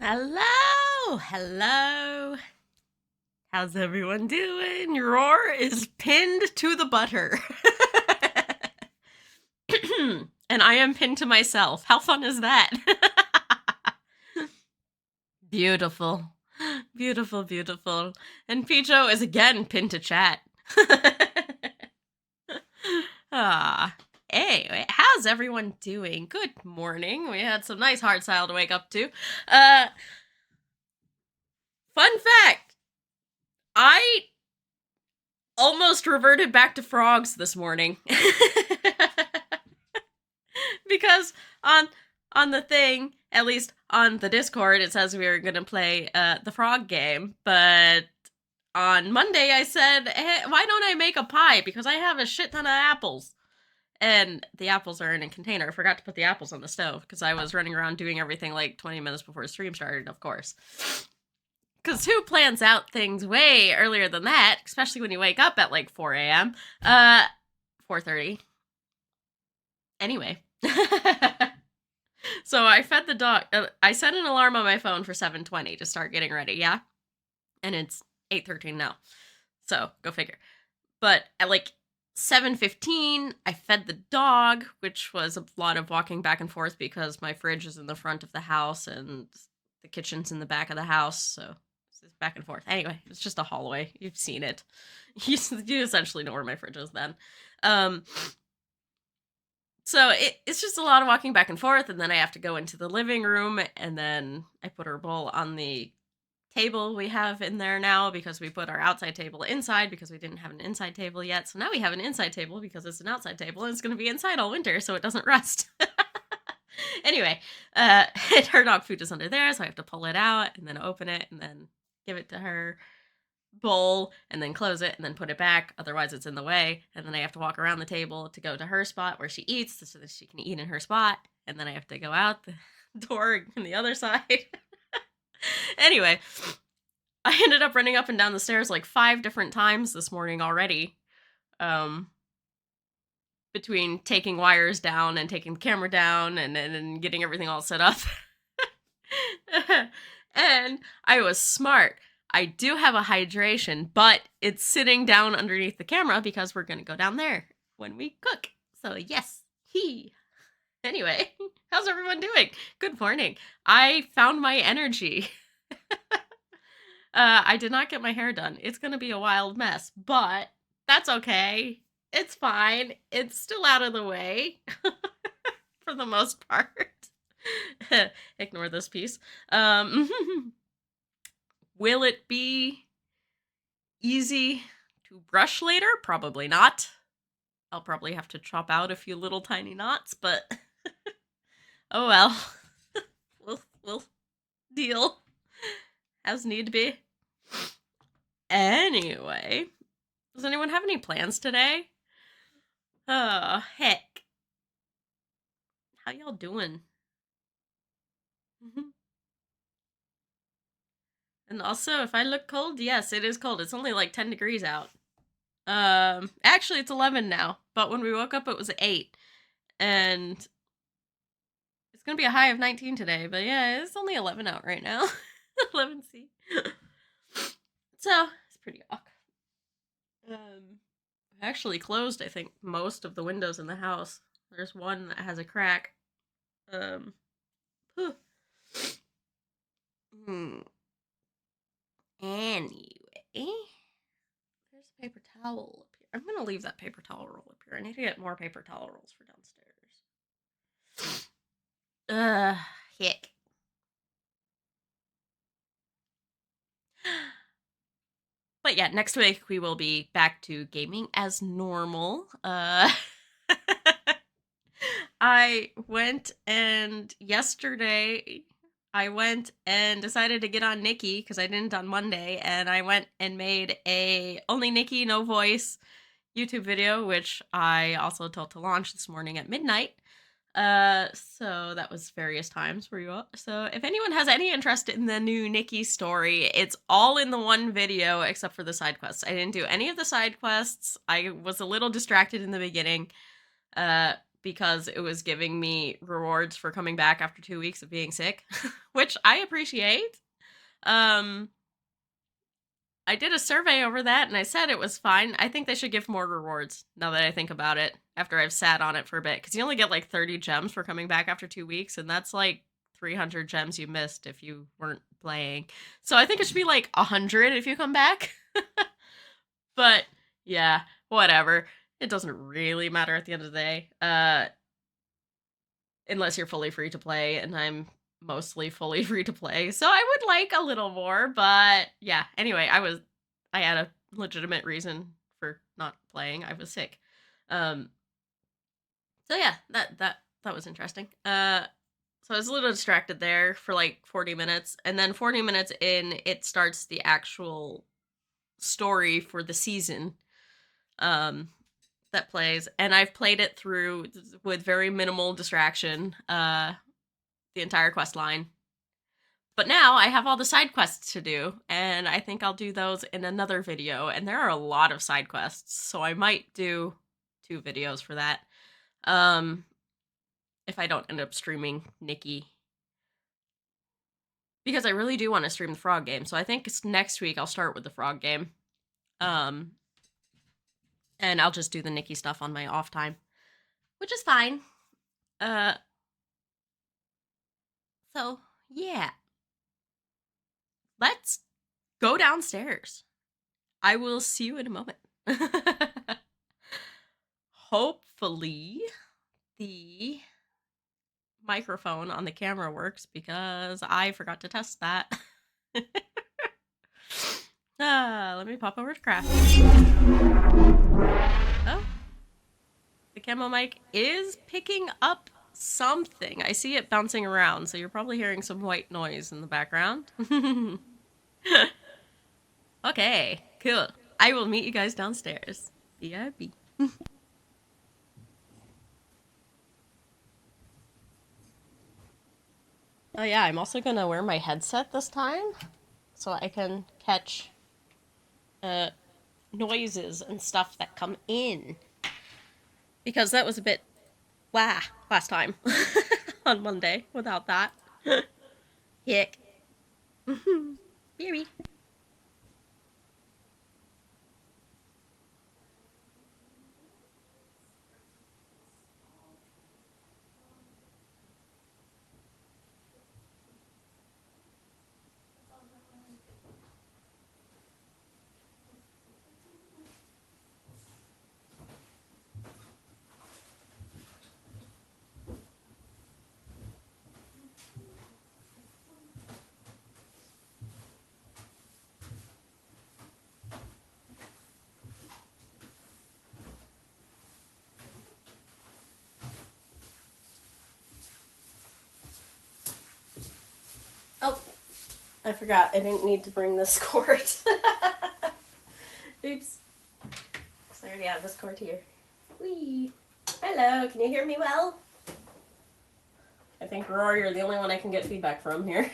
Hello, hello. How's everyone doing? Roar is pinned to the butter. And I am pinned to myself. How fun is that? Beautiful. Beautiful, beautiful. And Picho is again pinned to chat. Ah. Anyway, how's everyone doing? Good morning. We had some nice hard style to wake up to. Fun fact. I almost reverted back to frogs this morning. Because on the thing, at least on the Discord, it says we were gonna play the frog game, but on Monday I said, hey, why don't I make a pie? Because I have a shit ton of apples. And the apples are in a container. I forgot to put the apples on the stove because I was running around doing everything like 20 minutes before the stream started, of course. Because who plans out things way earlier than that, especially when you wake up at like 4 a.m.? 4:30. Anyway. So I fed the dog. I set an alarm on my phone for 7:20 to start getting ready, yeah? And it's 8:13 now. So, go figure. But at like 7:15, I fed the dog, which was a lot of walking back and forth because my fridge is in the front of the house and the kitchen's in the back of the house, so it's back and forth. Anyway, it's just a hallway. You've seen it. You essentially know where my fridge is then. So it's just a lot of walking back and forth, and then I have to go into the living room, and then I put her bowl on the table we have in there now because we put our outside table inside because we didn't have an inside table yet. So now we have an inside table because it's an outside table, and it's going to be inside all winter so it doesn't rust. Anyway, her dog food is under there, so I have to pull it out and then open it and then give it to her bowl and then close it and then put it back, otherwise it's in the way, and then I have to walk around the table to go to her spot where she eats so that she can eat in her spot, and then I have to go out the door on the other side. Anyway, I ended up running up and down the stairs like 5 different times this morning already, between taking wires down and taking the camera down and getting everything all set up. And I was smart. I do have a hydration, but it's sitting down underneath the camera because we're going to go down there when we cook. So yes, Anyway, how's everyone doing? Good morning. I found my energy. I did not get my hair done. It's going to be a wild mess, but that's okay. It's fine. It's still out of the way for the most part. Ignore this piece. Will it be easy to brush later? Probably not. I'll probably have to chop out a few little tiny knots, but oh well. We'll deal as need be. Anyway, does anyone have any plans today? Oh, heck. How y'all doing? And also, if I look cold, yes, it is cold. It's only like 10 degrees out. Actually, it's 11 now, but when we woke up, it was 8. And it's gonna be a high of 19 today, but yeah, it's only 11 out right now. 11C. So, it's pretty awk. I actually closed, I think, most of the windows in the house. There's one that has a crack. Anyway, there's a paper towel up here. I'm gonna leave that paper towel roll up here. I need to get more paper towel rolls for downstairs. Heck. But yeah, next week we will be back to gaming as normal. I went and yesterday I went and decided to get on Nikki because I didn't on Monday, and I went and made a only Nikki no voice YouTube video, which I also told to launch this morning at midnight. So that was various times for you all. So if anyone has any interest in the new Nikki story, it's all in the one video except for the side quests. I didn't do any of the side quests. I was a little distracted in the beginning, because it was giving me rewards for coming back after 2 weeks of being sick, which I appreciate. Um, I did a survey over that and I said it was fine. I think they should give more rewards now that I think about it after I've sat on it for a bit. Because you only get like 30 gems for coming back after 2 weeks, and that's like 300 gems you missed if you weren't playing. So I think it should be like 100 if you come back. But yeah, whatever. It doesn't really matter at the end of the day. Unless you're fully free to play, and I'm mostly fully free to play. So I would like a little more, but yeah. Anyway, I had a legitimate reason for not playing. I was sick. Um so yeah, that was interesting. So I was a little distracted there for like 40 minutes, and then 40 minutes in it starts the actual story for the season. That plays, and I've played it through with very minimal distraction, the entire quest line. But now I have all the side quests to do, and I think I'll do those in another video, and there are a lot of side quests, so I might do 2 videos for that. If I don't end up streaming Nikki. Because I really do want to stream the frog game, so I think next week I'll start with the frog game. And I'll just do the Nikki stuff on my off time, which is fine. So yeah. Let's go downstairs. I will see you in a moment. Hopefully the microphone on the camera works, because I forgot to test that. Let me pop over to craft. Oh, the camo mic is picking up something. I see it bouncing around, so you're probably hearing some white noise in the background. Okay, cool. I will meet you guys downstairs. BRB. Oh yeah, I'm also gonna wear my headset this time, so I can catch noises and stuff that come in. Because that was a bit last time on Monday without that. Hick. Beery. Oh, I forgot. I didn't need to bring this cord. Oops. So I already have this cord here. Whee! Hello, can you hear me well? I think, Roar, you're the only one I can get feedback from here.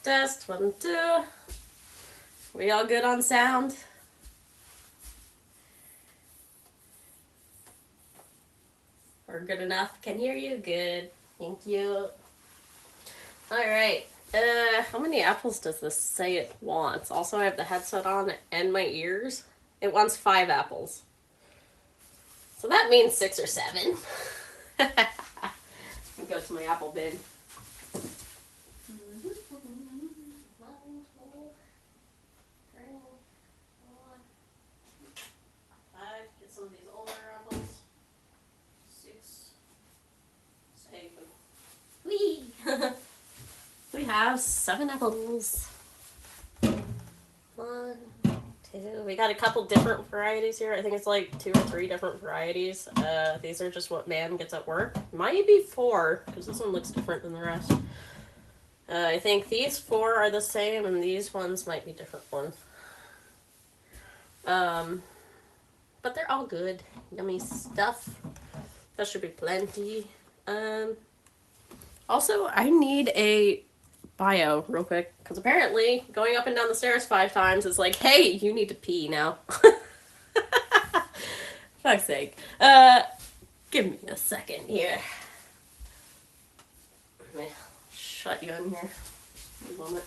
Test, 1, 2. We all good on sound? We're good enough. Can hear you. Good. Thank you. All right. How many apples does this say it wants? Also, I have the headset on and my ears. It wants 5 apples. So that means 6 or 7. Go to my apple bin. Get some of these older apples. 6. Save them. Whee! We have 7 apples. 1, 2. We got a couple different varieties here. I think it's like 2 or 3 different varieties. These are just what man gets at work. Might be 4, because this one looks different than the rest. I think these 4 are the same, and these ones might be different ones. But they're all good. Yummy stuff. That should be plenty. Also, I need a bio real quick, because apparently going up and down the stairs 5 times is like, hey, you need to pee now. fuck's sake. Give me a second here. Let me shut you in here. A moment.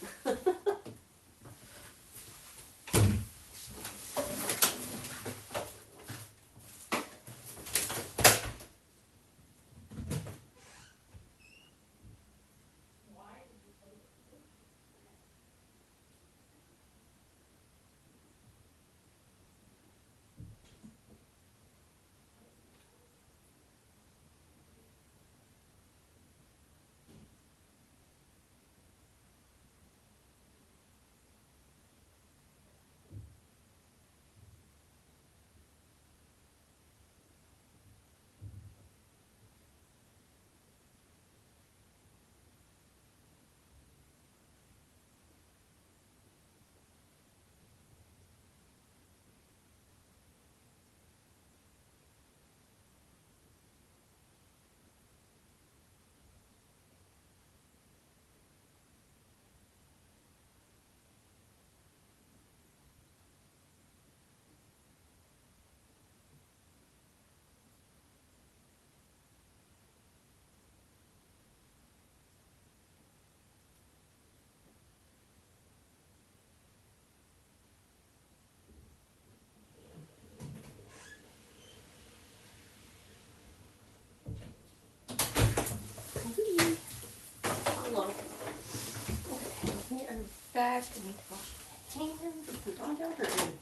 Hello. Okay, we are back. I need to wash my hands and put on deodorant.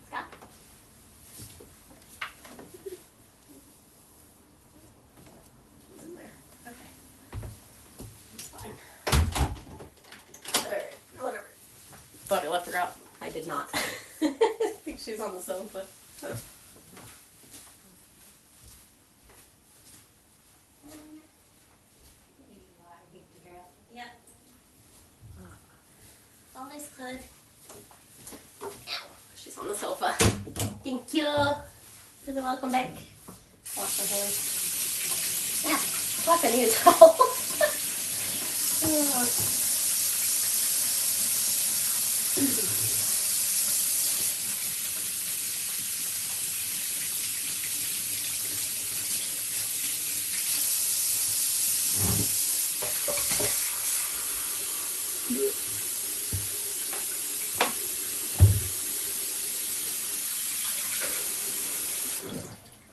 Scott. It's in there. Okay. It's fine. Alright, whatever. Thought I left her out. I did not. I think she's on the sofa. Yeah. All nice, Clyde. She's on the sofa. Thank you. You're welcome back. Wash my hands. Yeah. Fuck, I need a towel.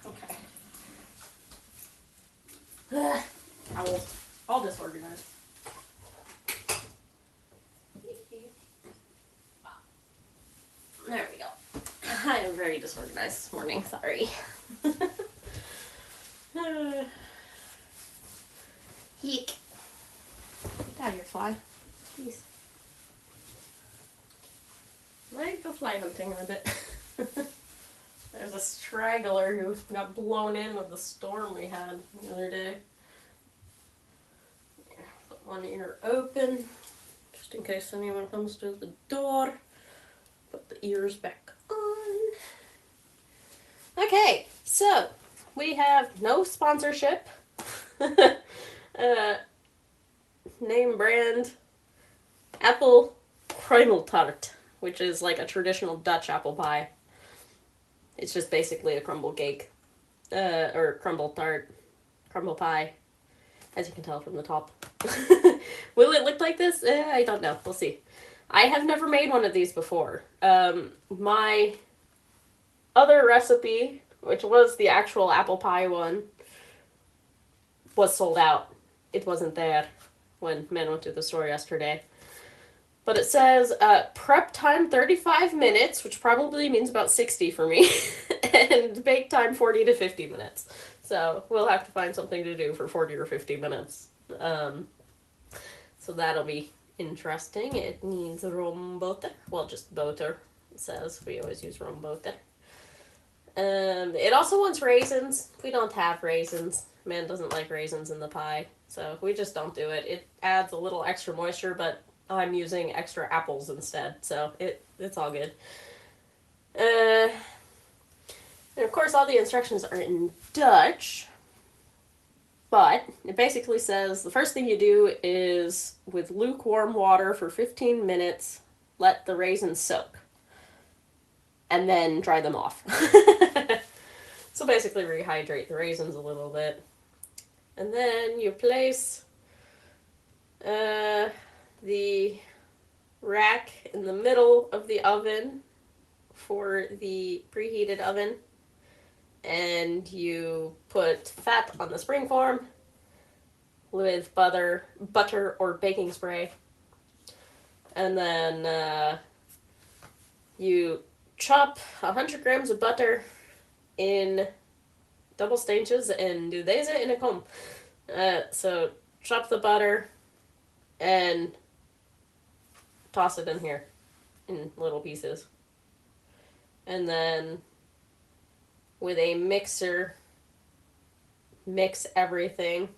Okay. Towels. All disorganized. There we go. I am very disorganized this morning. Sorry. Yeek. Get out of here, fly. Jeez. Might go fly hunting in a bit. There's a straggler who got blown in with the storm we had the other day. Put one ear open, just in case anyone comes to the door. Put the ears back on. Okay, so we have no sponsorship. Name brand apple crumble tart, which is like a traditional Dutch apple pie. It's just basically a crumble cake, or crumble tart, crumble pie, as you can tell from the top. Will it look like this? I don't know. We'll see. I have never made one of these before. My other recipe, which was the actual apple pie one, was sold out. It wasn't there when men went to the store yesterday. But it says prep time 35 minutes, which probably means about 60 for me, and bake time 40 to 50 minutes. So we'll have to find something to do for 40 or 50 minutes. So that'll be interesting. It needs rum butter. Well, just butter, it says. We always use rum butter. It also wants raisins. We don't have raisins. Man doesn't like raisins in the pie, so we just don't do it. It adds a little extra moisture, but I'm using extra apples instead, so it's all good. And of course, all the instructions are in Dutch, but it basically says the first thing you do is, with lukewarm water for 15 minutes, let the raisins soak, and then dry them off. So basically rehydrate the raisins a little bit. And then you place the rack in the middle of the oven for the preheated oven. And you put fat on the springform with butter or baking spray. And then you chop 100 grams of butter in double stages and do deze in a comb. So chop the butter and toss it in here in little pieces. And then with a mixer, mix everything.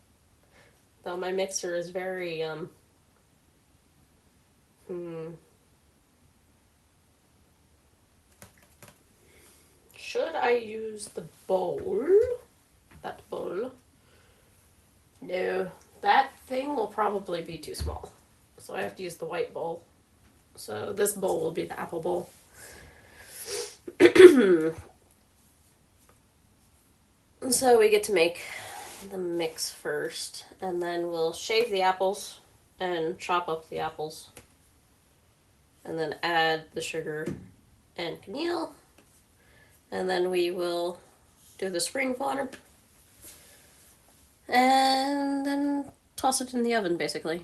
Though my mixer is very, should I use the bowl? That bowl? No, that thing will probably be too small. So I have to use the white bowl. So this bowl will be the apple bowl. So we get to make the mix first, and then we'll shave the apples and chop up the apples, and then add the sugar and caneel, and then we will do the spring water, and then toss it in the oven basically,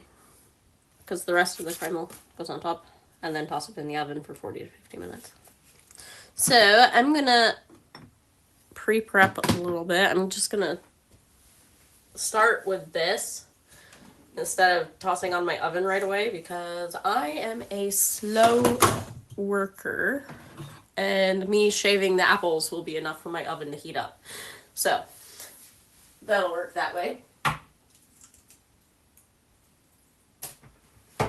because the rest of the crumble goes on top, and then toss it in the oven for 40 to 50 minutes. So I'm gonna pre-prep a little bit. I'm just gonna start with this instead of tossing on my oven right away because I am a slow worker and me shaving the apples will be enough for my oven to heat up. So that'll work that way.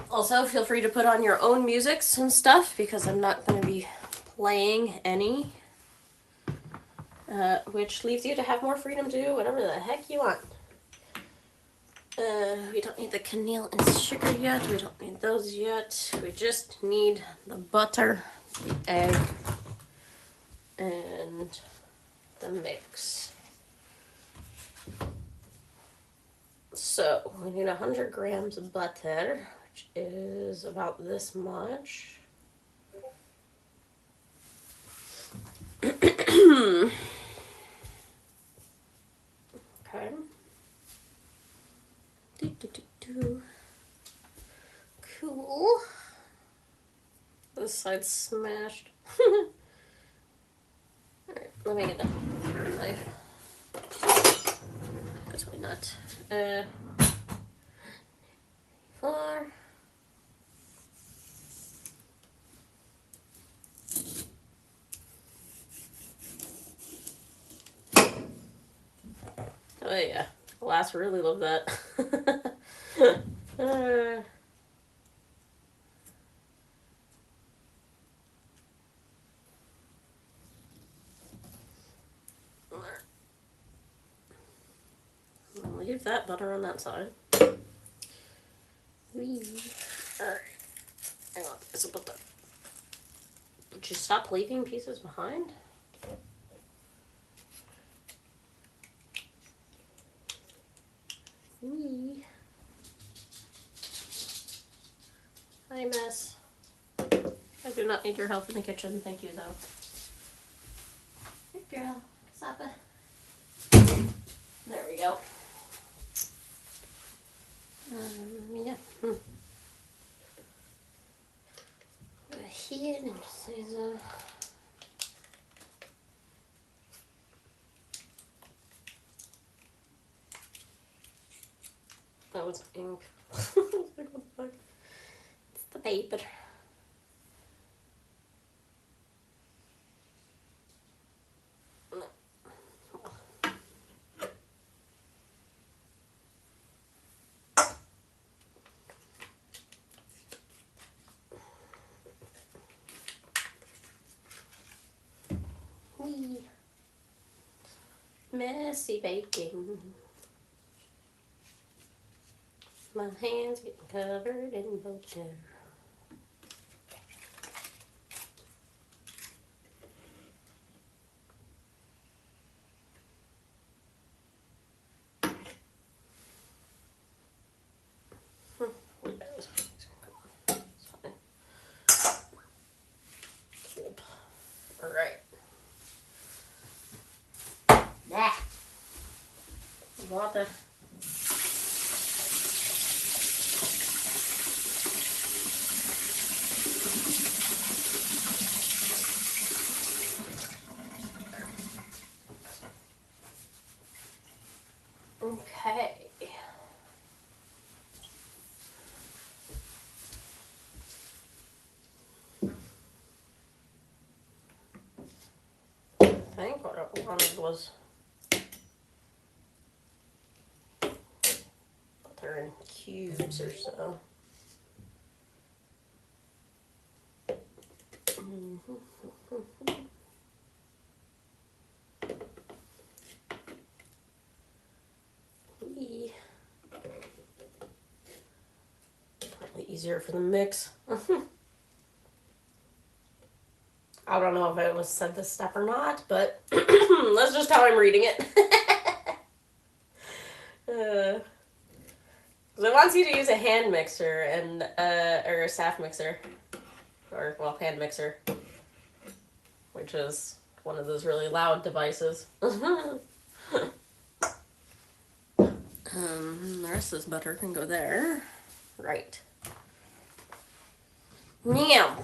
Also, feel free to put on your own musics and stuff because I'm not going to be playing any, which leaves you to have more freedom to do whatever the heck you want. We don't need the caneel and sugar yet. We don't need those yet. We just need the butter, the egg, and the mix. So we need 100 grams of butter, which is about this much. Okay. Cool. This side's smashed. Alright, let me get a knife. Because why not? 4. Oh yeah, glass really love that. Leave that butter on that side. Alright. Hang on, it's a butter. Would you stop leaving pieces behind? Hi, miss. I do not need your help in the kitchen. Thank you, though. Good girl. Stop it. There we go. Yeah. Go ahead and scissor. That was ink. Like, what the fuck? It's the paper. Messy baking. My hands getting covered in butter. about that. Okay. I think what I wanted was put her in cubes or so. Probably easier for the mix. I don't know if it was said this step or not, but that's just how I'm reading it. Because it wants you to use a hand mixer and or a staff mixer, or well, hand mixer, which is one of those really loud devices. The rest of this butter can go there. Right. Now,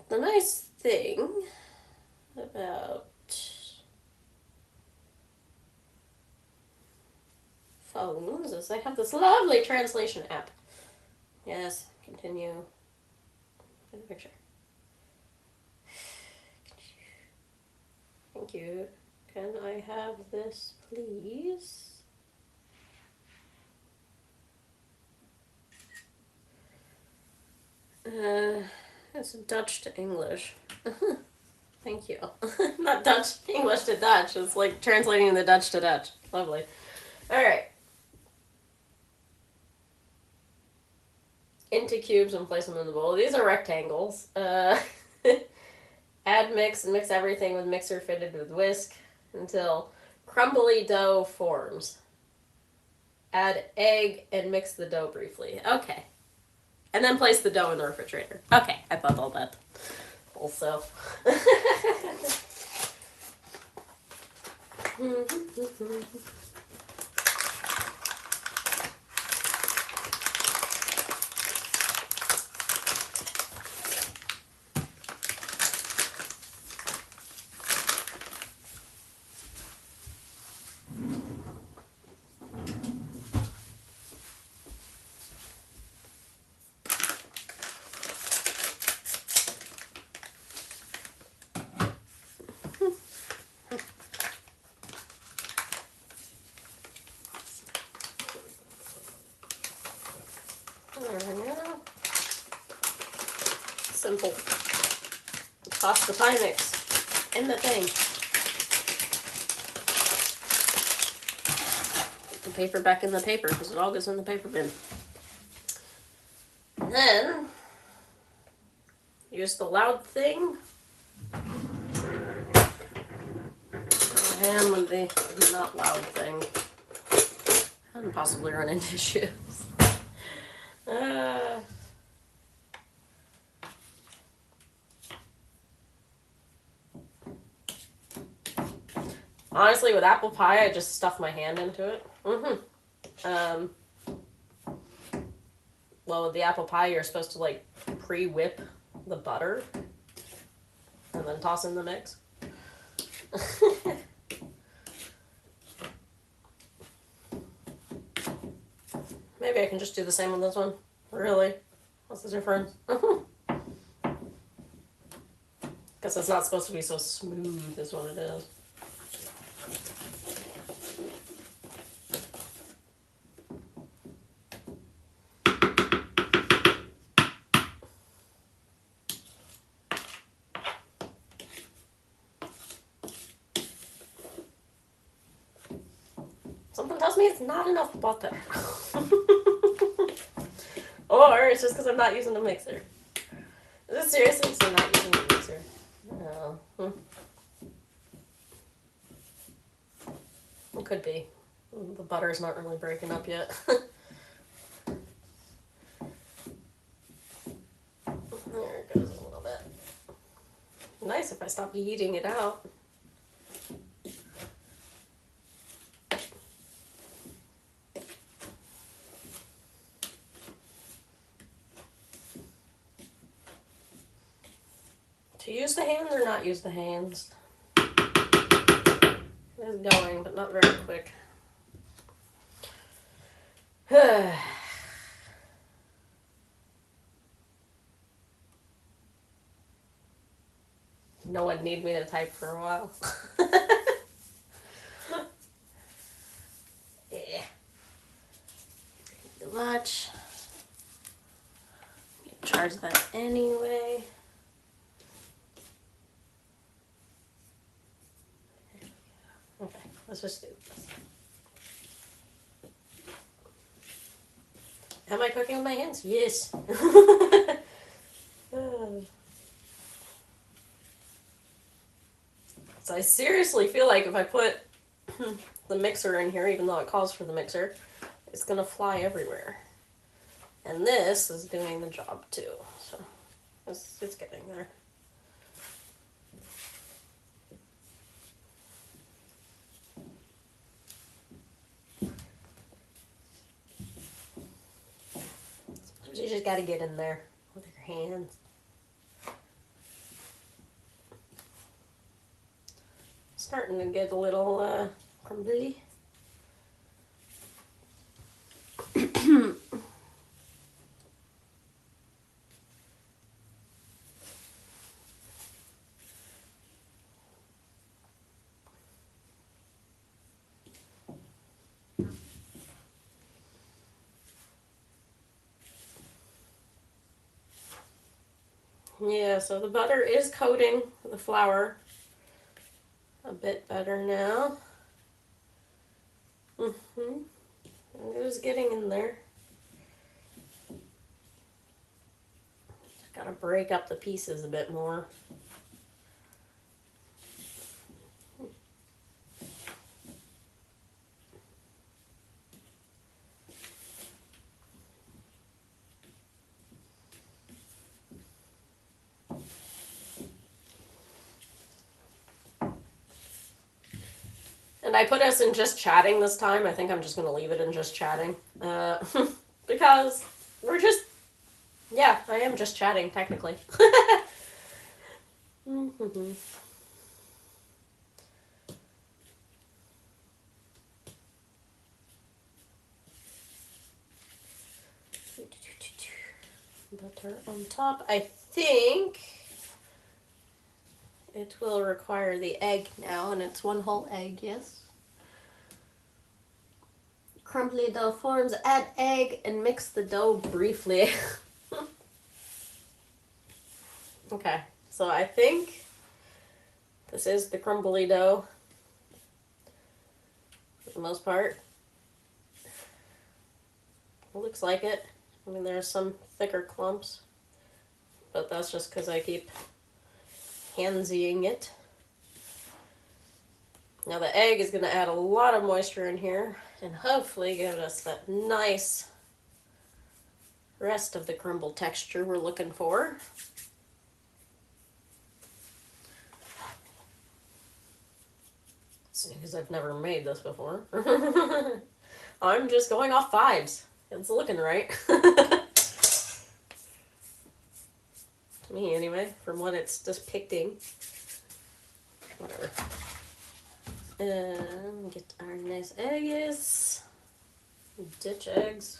the nice thing about phones is they have this lovely translation app. Yes, continue. In the picture. Thank you. Can I have this, please? It's Dutch to English. Thank you. Not Dutch, English to Dutch. It's like translating the Dutch to Dutch. Lovely. All right. Into cubes and place them in the bowl. These are rectangles. Add mix and mix everything with mixer fitted with whisk until crumbly dough forms. Add egg and mix the dough briefly. Okay. And then place the dough in the refrigerator. Okay, I thought all that. Also. Simple. Toss the pie mix in the thing. Put the paper back in the paper because it all goes in the paper bin. And then use the loud thing. And with the not loud thing. And possibly run into shoes. Honestly, with apple pie, I just stuff my hand into it. Well, with the apple pie, you're supposed to like pre-whip the butter and then toss in the mix. Maybe I can just do the same with this one. Really? What's the difference? Guess it's not supposed to be so smooth is what it is. Something tells me it's not enough butter. Or it's just because I'm not using a mixer. Is it seriously because I'm not using a mixer? No. It could be. The butter's not really breaking up yet. There it goes a little bit. Nice if I stop eating it out. To use the hands or not use the hands? It's going, but not very quick. No one need me to type for a while. Yeah. Too much. Charge that anyway. Okay, let's just do this. Am I cooking with my hands? Yes. So I seriously feel like if I put the mixer in here, even though it calls for the mixer, it's gonna fly everywhere. And this is doing the job too. So it's getting there. Sometimes you just gotta get in there with your hands. Starting to get a little crumbly. Yeah, so the butter is coating the flour a bit better now. It was getting in there. Just gotta break up the pieces a bit more. And I put us in just chatting this time. I think I'm just going to leave it in just chatting. Because we're just, yeah, I am just chatting, technically. Butter on top. I think it will require the egg now, and it's one whole egg, yes. Crumbly dough forms, add egg, and mix the dough briefly. Okay, so I think this is the crumbly dough for the most part. It looks like it. I mean, there's some thicker clumps, but that's just because I keep handsying it. Now the egg is going to add a lot of moisture in here and hopefully give us that nice rest of the crumble texture we're looking for. Because I've never made this before. I'm just going off vibes. It's looking right. To me, anyway, from what it's depicting. Whatever. Get our nice eggs. Ditch eggs.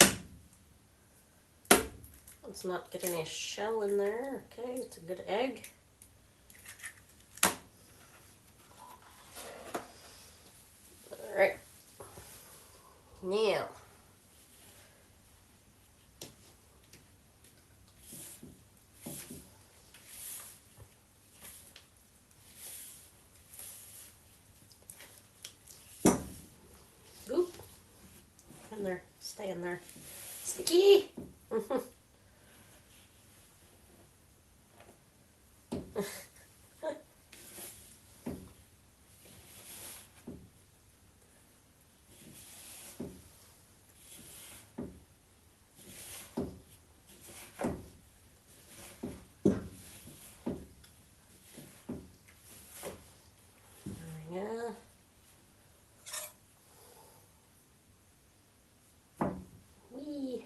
Let's not get any shell in there. Okay, it's a good egg. Alright. Now. Oop. In there. Stay in there. Sticky! Yeah. Wee.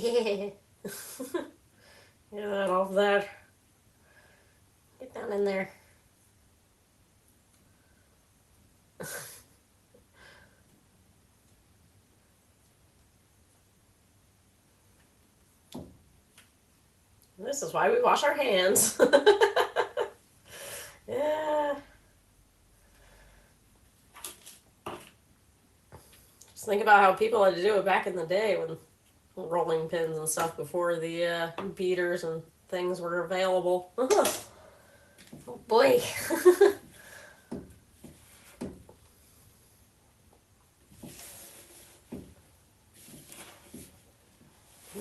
Get that off there. Get down in there. This is why we wash our hands. Yeah. Just think about how people had to do it back in the day when rolling pins and stuff before the beaters and things were available. Oh boy.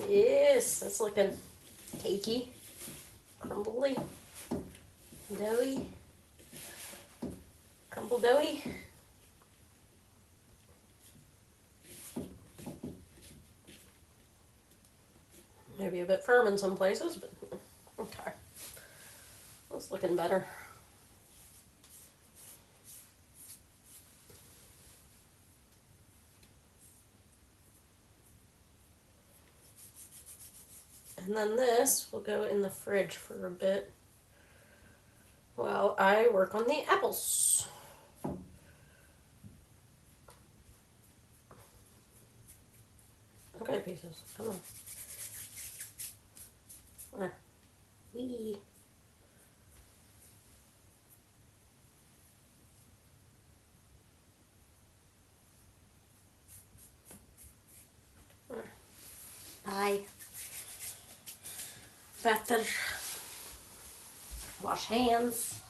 Yes, that's looking cakey, crumbly, doughy, crumble doughy. Maybe a bit firm in some places, but okay. That's looking better. And then this will go in the fridge for a bit while I work on the apples. Okay, pieces, come on. Wee. Bye. Better wash hands.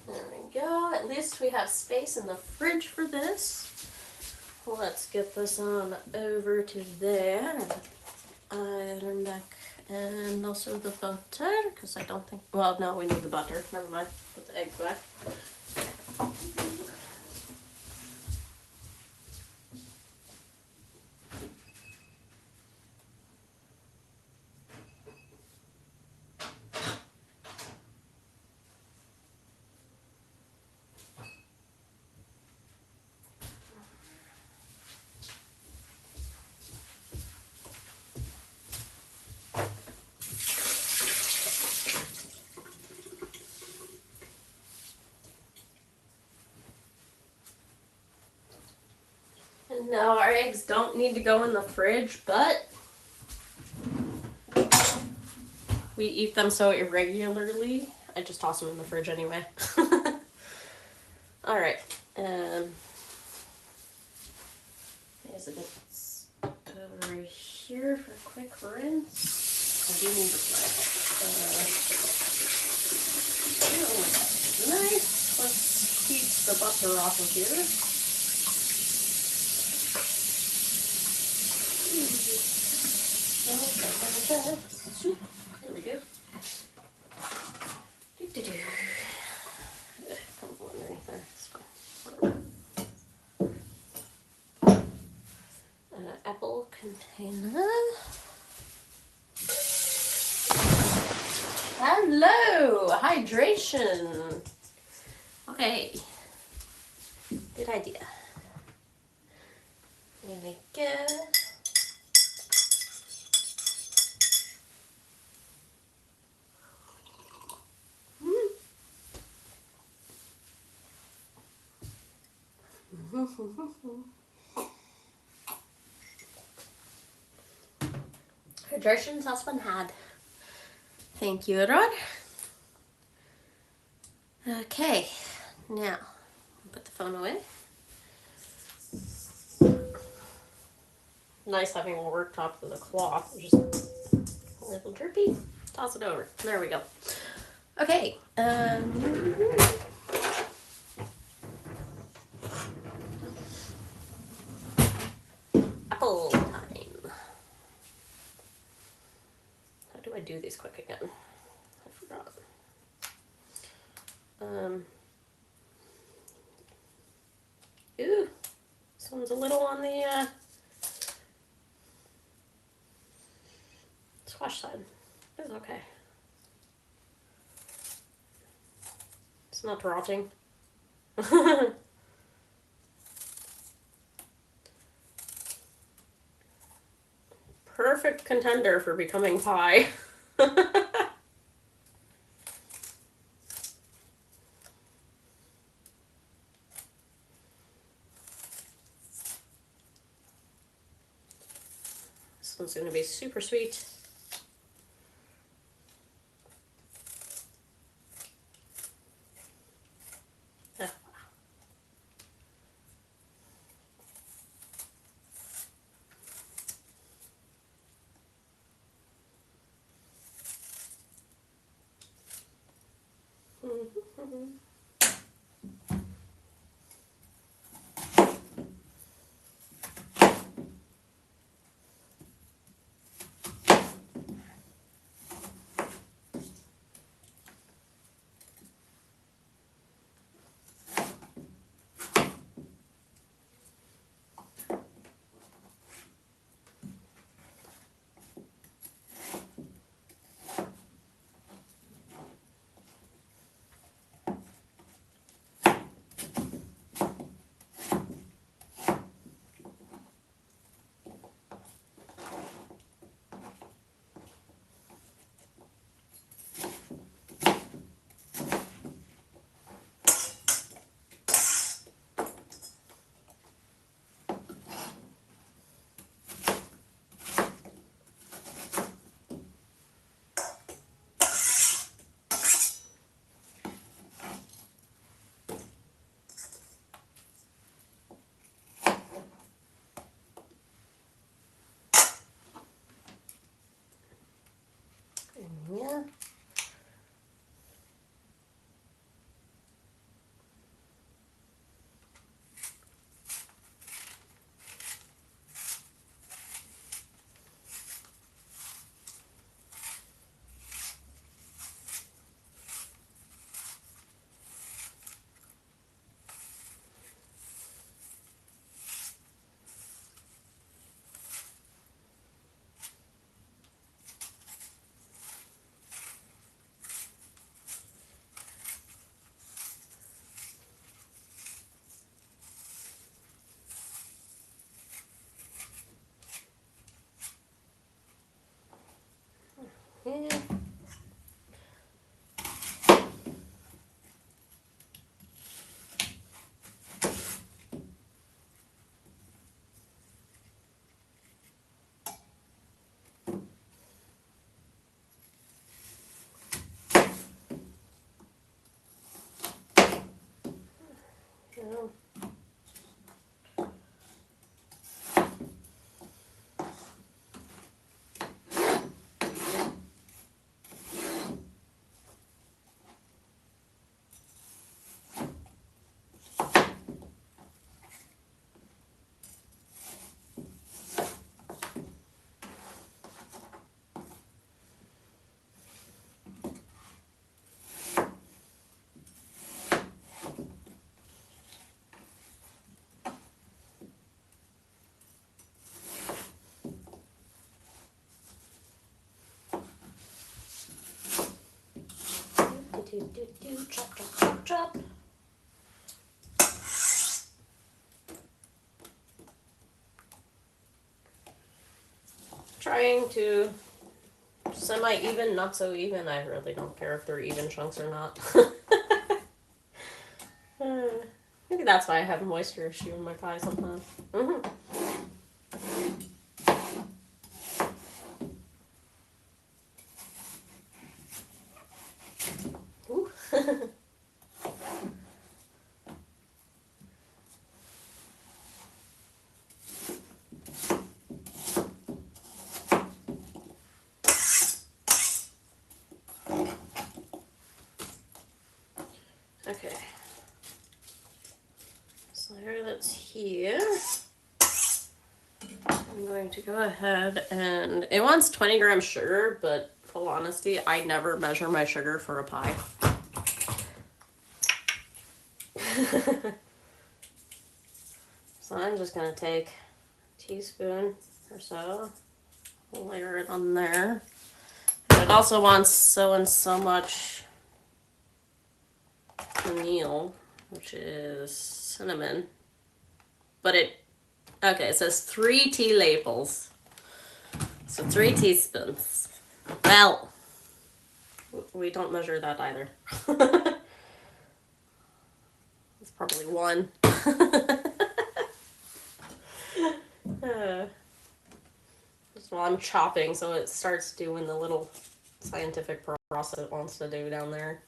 There we go. At least we have space in the fridge for this. Let's get this on over to there. Iron back and also the butter, because I don't think, well, no, we need the butter. Never mind. Put the egg back. And now our eggs don't need to go in the fridge, but we eat them so irregularly. I just toss them in the fridge anyway. All right. There's a bit over here for a quick rinse. I do need to nice. Let's keep the butter off of here. There we go. Crumble underneath there. Apple container. Hello, hydration. Okay, good idea. There we go. Hydration has been had. Thank you, Rod. Okay, now put the phone away. Nice having a worktop with a cloth. Just a little drippy. Toss it over. There we go. Okay. Apple time. How do I do these quick again? I forgot. Ooh, this one's a little on the squash side. It's okay. It's not rotting. Perfect contender for becoming pie. This one's going to be super sweet. Yeah. Yeah. Chop, chop, chop, chop. Trying to semi-even, not so even. I really don't care if they're even chunks or not. Maybe that's why I have a moisture issue in my pie sometimes. Ooh. Okay. So there, that's here. I'm going to go ahead and it wants 20 grams sugar, but full honesty, I never measure my sugar for a pie. So I'm just going to take a teaspoon or so, layer it on there. And it also wants so and so much meal, which is cinnamon. But it says 3 tea laples. So 3 teaspoons. Well, we don't measure that either. It's probably 1. Just while I'm chopping, so it starts doing the little scientific process it wants to do down there.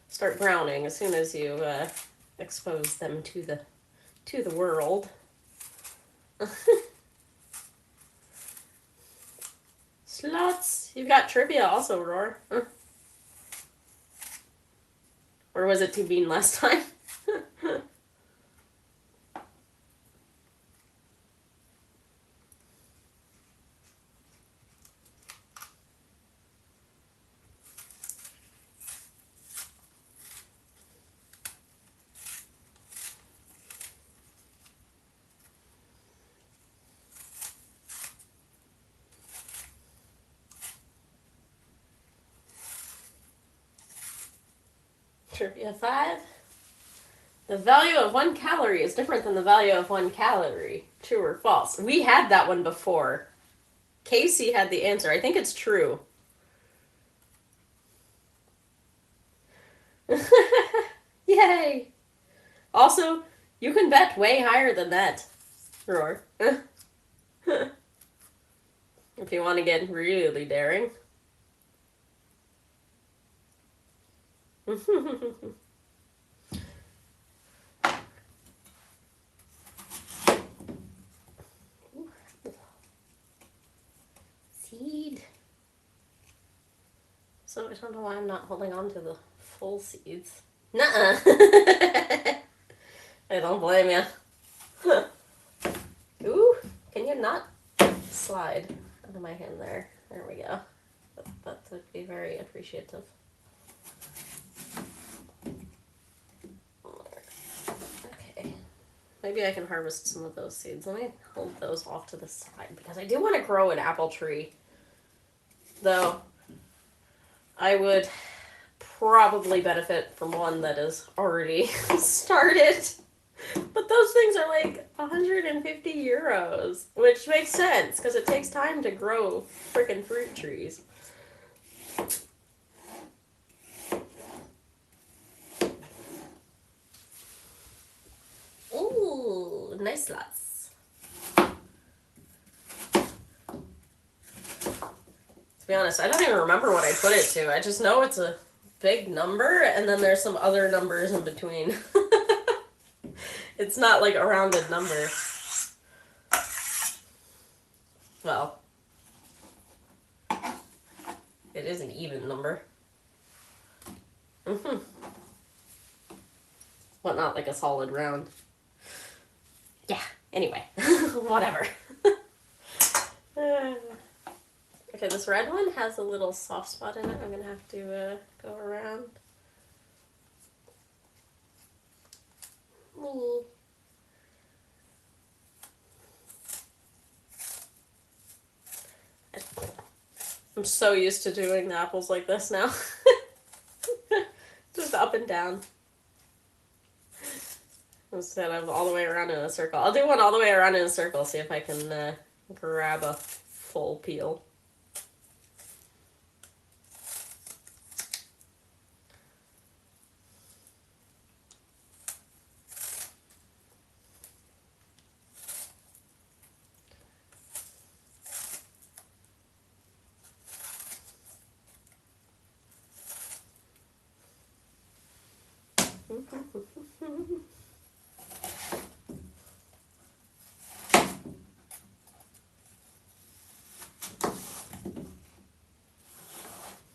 Start browning as soon as you expose them to the world. Slots. You've got trivia also, Roar. Or was it too bean last time? Trivia 5. The value of 1 calorie is different than the value of 1 calorie. True or false? We had that one before. Casey had the answer. I think it's true. Yay! Also, you can bet way higher than that, Roar. If you want to get really daring. Seed. So I don't know why I'm not holding on to the full seeds. Nuh-uh. I don't blame you. Ooh, can you not slide out of my hand there? There we go. That would be very appreciative. Okay. Maybe I can harvest some of those seeds. Let me hold those off to the side because I do want to grow an apple tree. Though I would probably benefit from one that is already started. But those things are like 150 euros, which makes sense because it takes time to grow freaking fruit trees. Ooh, nice lots. To be honest, I don't even remember what I put it to. I just know it's a big number, and then there's some other numbers in between. It's not like a rounded number. Well, it is an even number. But not like a solid round. Yeah, anyway. Whatever. Okay, this red one has a little soft spot in it. I'm going to have to go around. Me. I'm so used to doing the apples like this now. Just up and down. Instead of all the way around in a circle. I'll do one all the way around in a circle, see if I can grab a full peel.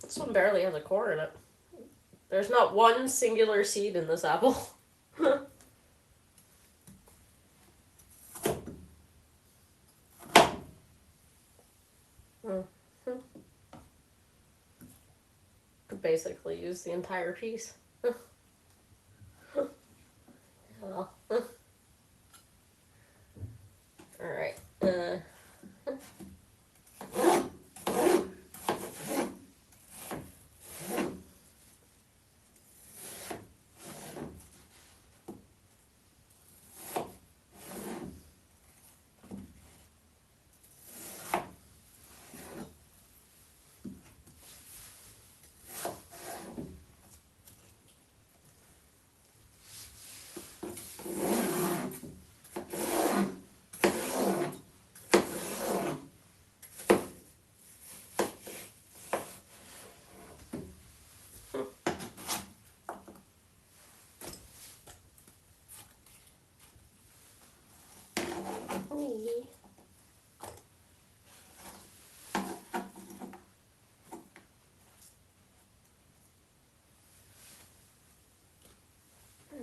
This one barely has a core in it. There's not one singular seed in this apple. Could basically use the entire piece. Well. Alright. There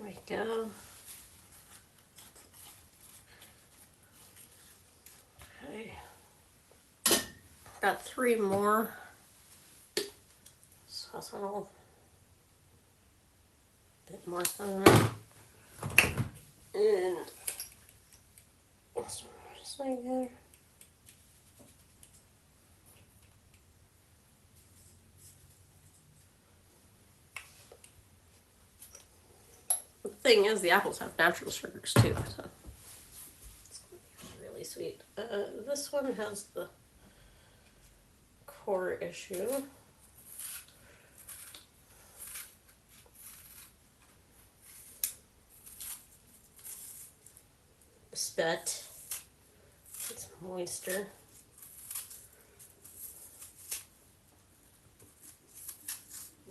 we go. Okay. Got 3 more. So that's a little bit more fun. And this one just like there. The thing is, the apples have natural sugars too, so it's really sweet. This one has the core issue. Sept. It's moisture.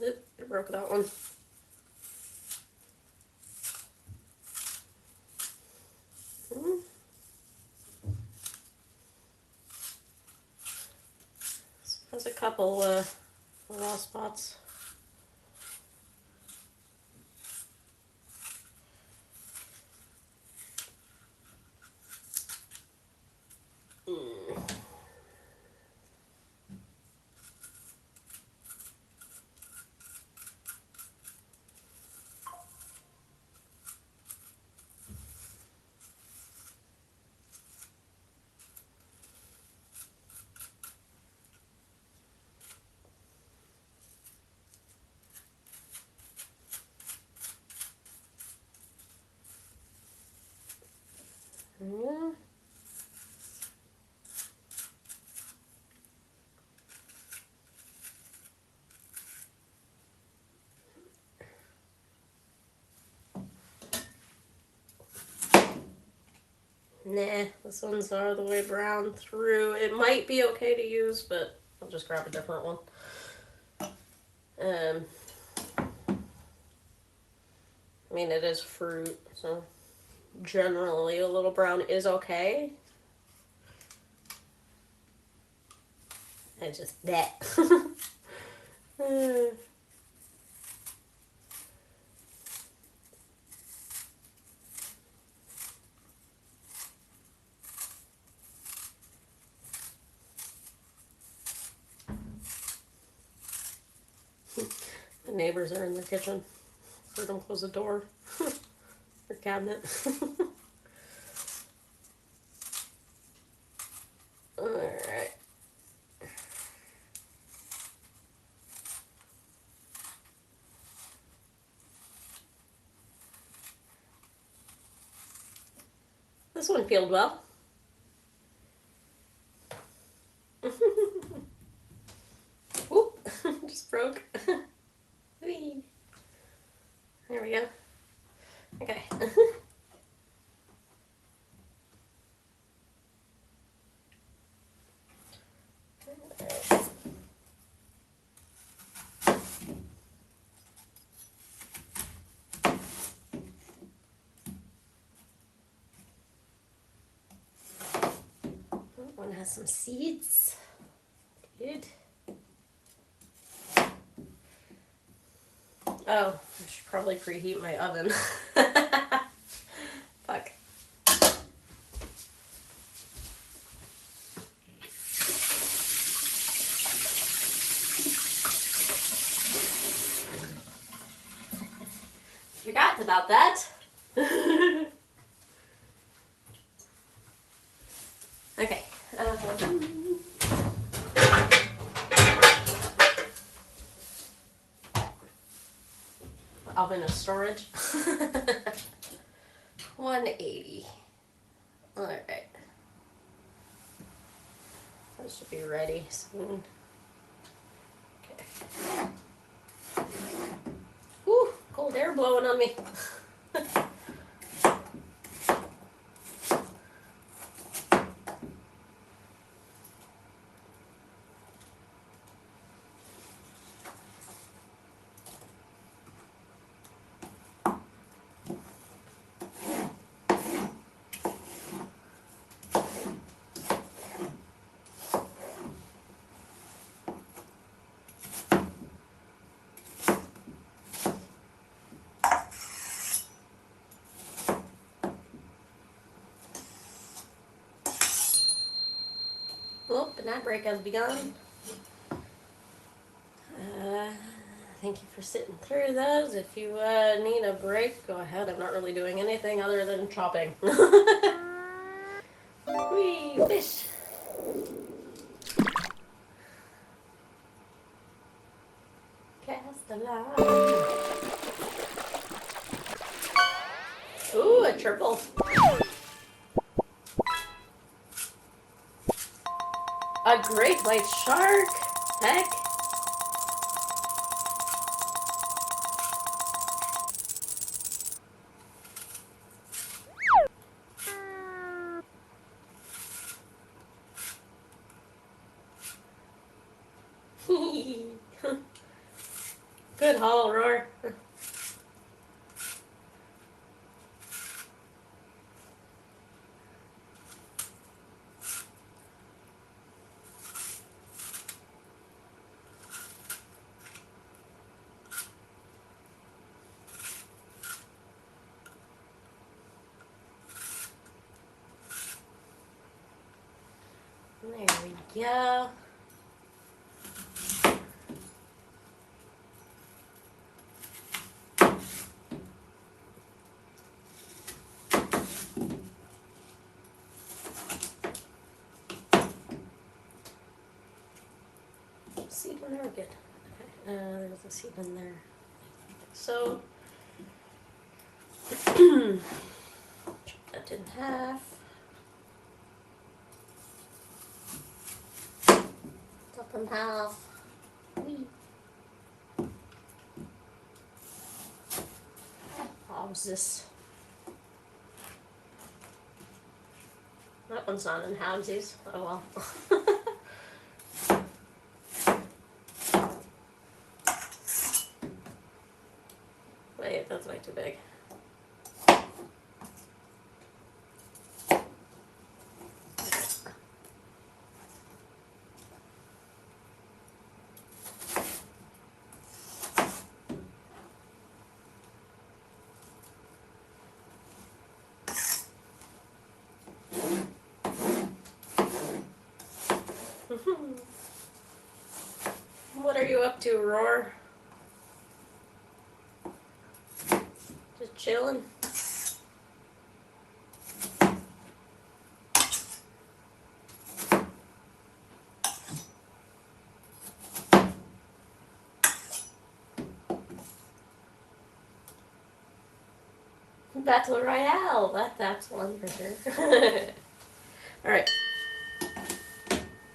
Oop, I broke that one. There's a couple raw spots. Yeah. Nah, this one's all the way brown through. It might be okay to use, but I'll just grab a different one. I mean, it is fruit, so generally a little brown is okay. I just that. The neighbors are in the kitchen. Heard them close the door. Their cabinet. Alright. This one peeled well. Whoop! Just broke. There we go. Okay. One has some seeds. Good. Oh, I should probably preheat my oven. Fuck. Forgot about that. Okay. Oven of storage. 180. Alright. That should be ready soon. Okay. Whew, cold air blowing on me. Well, the night break has begun. Thank you for sitting through those. If you need a break, go ahead. I'm not really doing anything other than chopping. Wee, fish. Cast the line. Ooh, a triple. A great white shark. Heck. Good haul, Roar. There we go. Seed in there, good. Okay. There's a seed in there. So, chop that in half. Chop in half. Whee. How's this? That one's not in halvesies. Oh well. Wait, that's way too big. What are you up to, Roar? Just chilling. Battle Royale. That's one for sure. All right.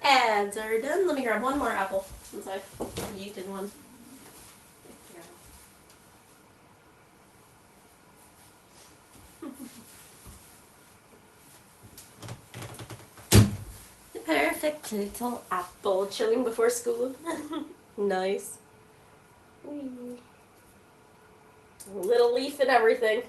Ads are done. Let me grab one more apple since I've yeeted one. The perfect little apple chilling before school. Nice. Whee. A little leaf and everything.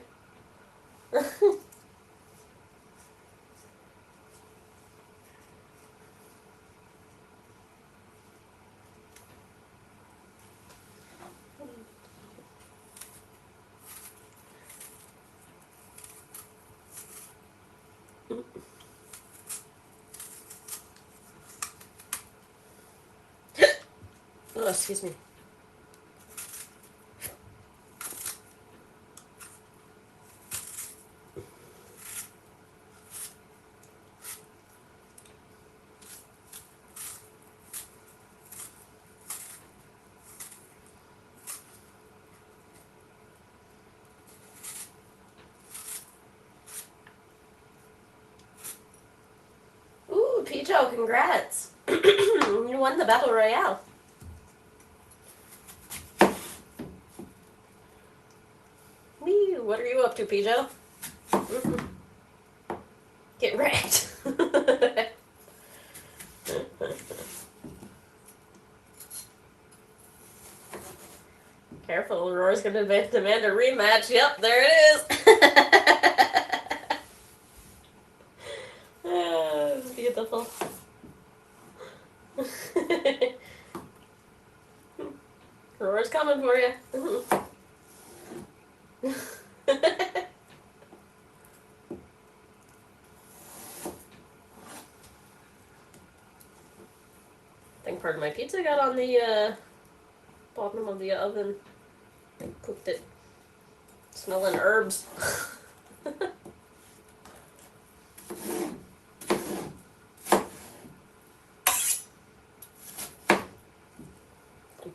Oh, excuse me. Ooh, Pijo, congrats. You won the Battle Royale. Wee, what are you up to, Pijo? Get wrecked. Careful, Aurora's gonna demand a rematch. Yep, there it is. Oh, beautiful. Aurora's coming for you. I think part of my pizza got on the bottom of the oven. I cooked it. Smelling herbs.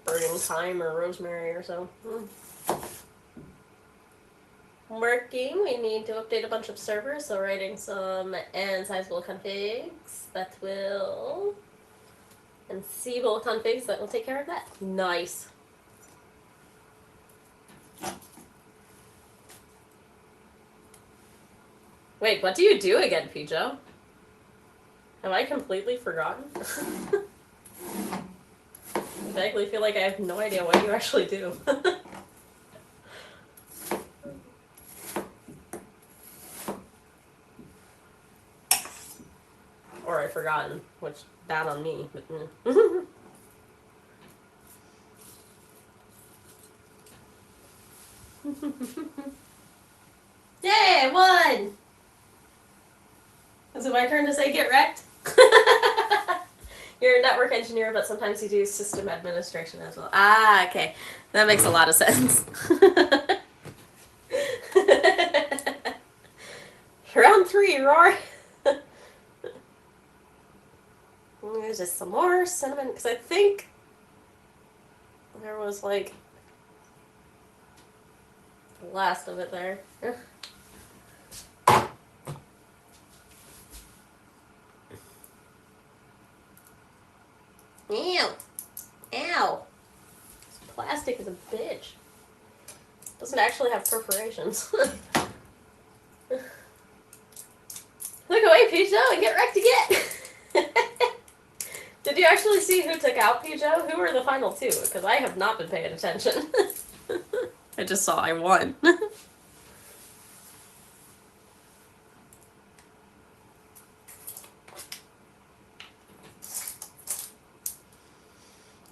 Burning thyme or rosemary or so. Working, we need to update a bunch of servers, so writing some sizable configs that will... and seeable configs that will take care of that. Nice. Wait, what do you do again, Pijo? Have I completely forgotten? I vaguely feel like I have no idea what you actually do. Or I've forgotten, which bad on me. But, Yay, I won! Is it my turn to say get wrecked? You're a network engineer, but sometimes you do system administration as well. Ah, okay. That makes a lot of sense. Round 3, Roar! There's just some more cinnamon, because I think there was like the last of it there. Ew. Ow. This plastic is a bitch. Doesn't actually have perforations. Look away, Pijo, and get wrecked again! Did you actually see who took out Pijo? Who were the final two? Because I have not been paying attention. I just saw I won.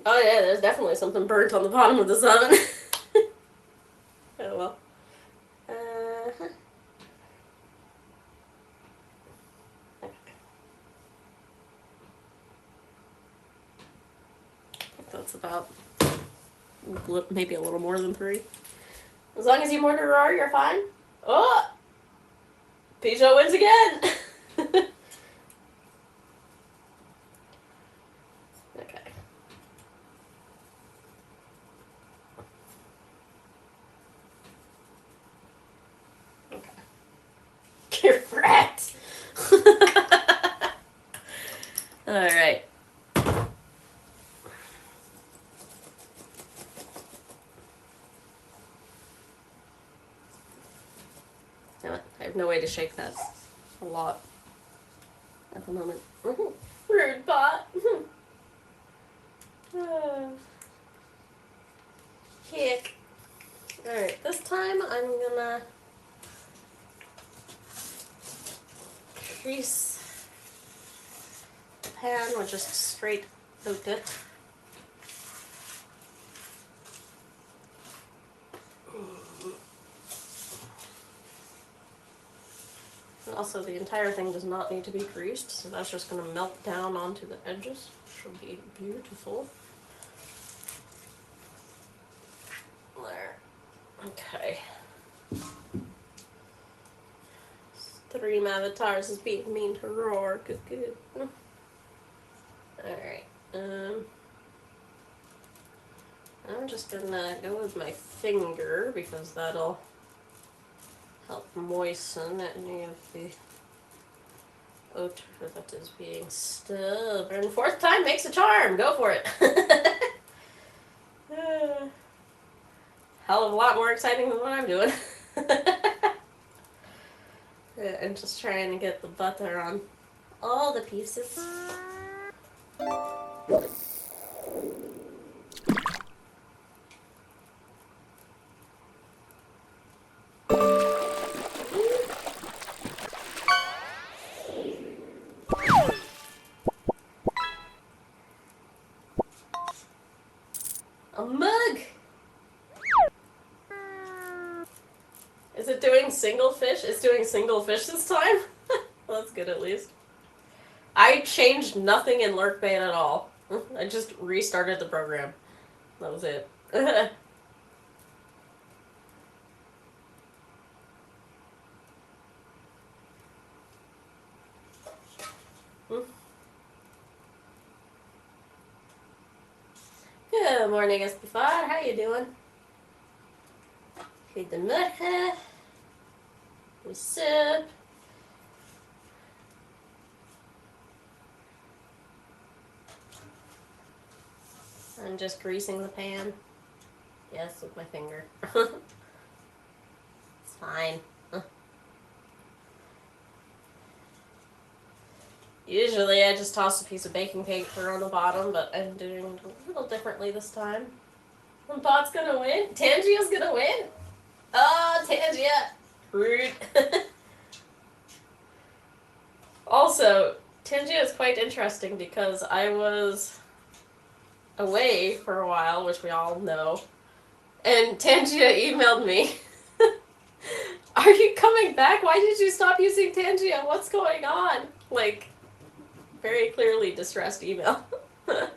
Oh yeah, there's definitely something burnt on the bottom of this oven. Oh well. Okay. That's about maybe a little more than 3. As long as you mortar roar, you're fine. Oh! Pijo wins again! Okay. Okay. Get wrecked! Alright. I have no way to shake that a lot at the moment. Rude bot. Kick. Alright, this time I'm gonna crease the pan with just straight oat dip. Also, the entire thing does not need to be creased, so that's just going to melt down onto the edges, which will be beautiful. Okay. Stream avatars is being mean to Roar. Good, good. Alright. I'm just gonna go with my finger because that'll help moisten any of the odor that is being stubborn. Fourth time makes a charm. Go for it. Hell of a lot more exciting than what I'm doing. I'm just trying to get the butter on all the pieces. A mug! Is it doing single fish? It's doing single fish this time? Well, that's good at least. I changed nothing in Lurk Bait at all. I just restarted the program. That was it. Good morning, Espifar. How you doing? Goedemorgen. What's up? I'm just greasing the pan. Yes, with my finger. It's fine. Usually I just toss a piece of baking paper on the bottom, but I'm doing it a little differently this time. And Bot's gonna win? Tangia's gonna win? Oh, Tangia! Rude. Also, Tangia is quite interesting because I was away for a while, which we all know, and Tangia emailed me. Are you coming back? Why did you stop using Tangia? What's going on? Like, very clearly distressed email. I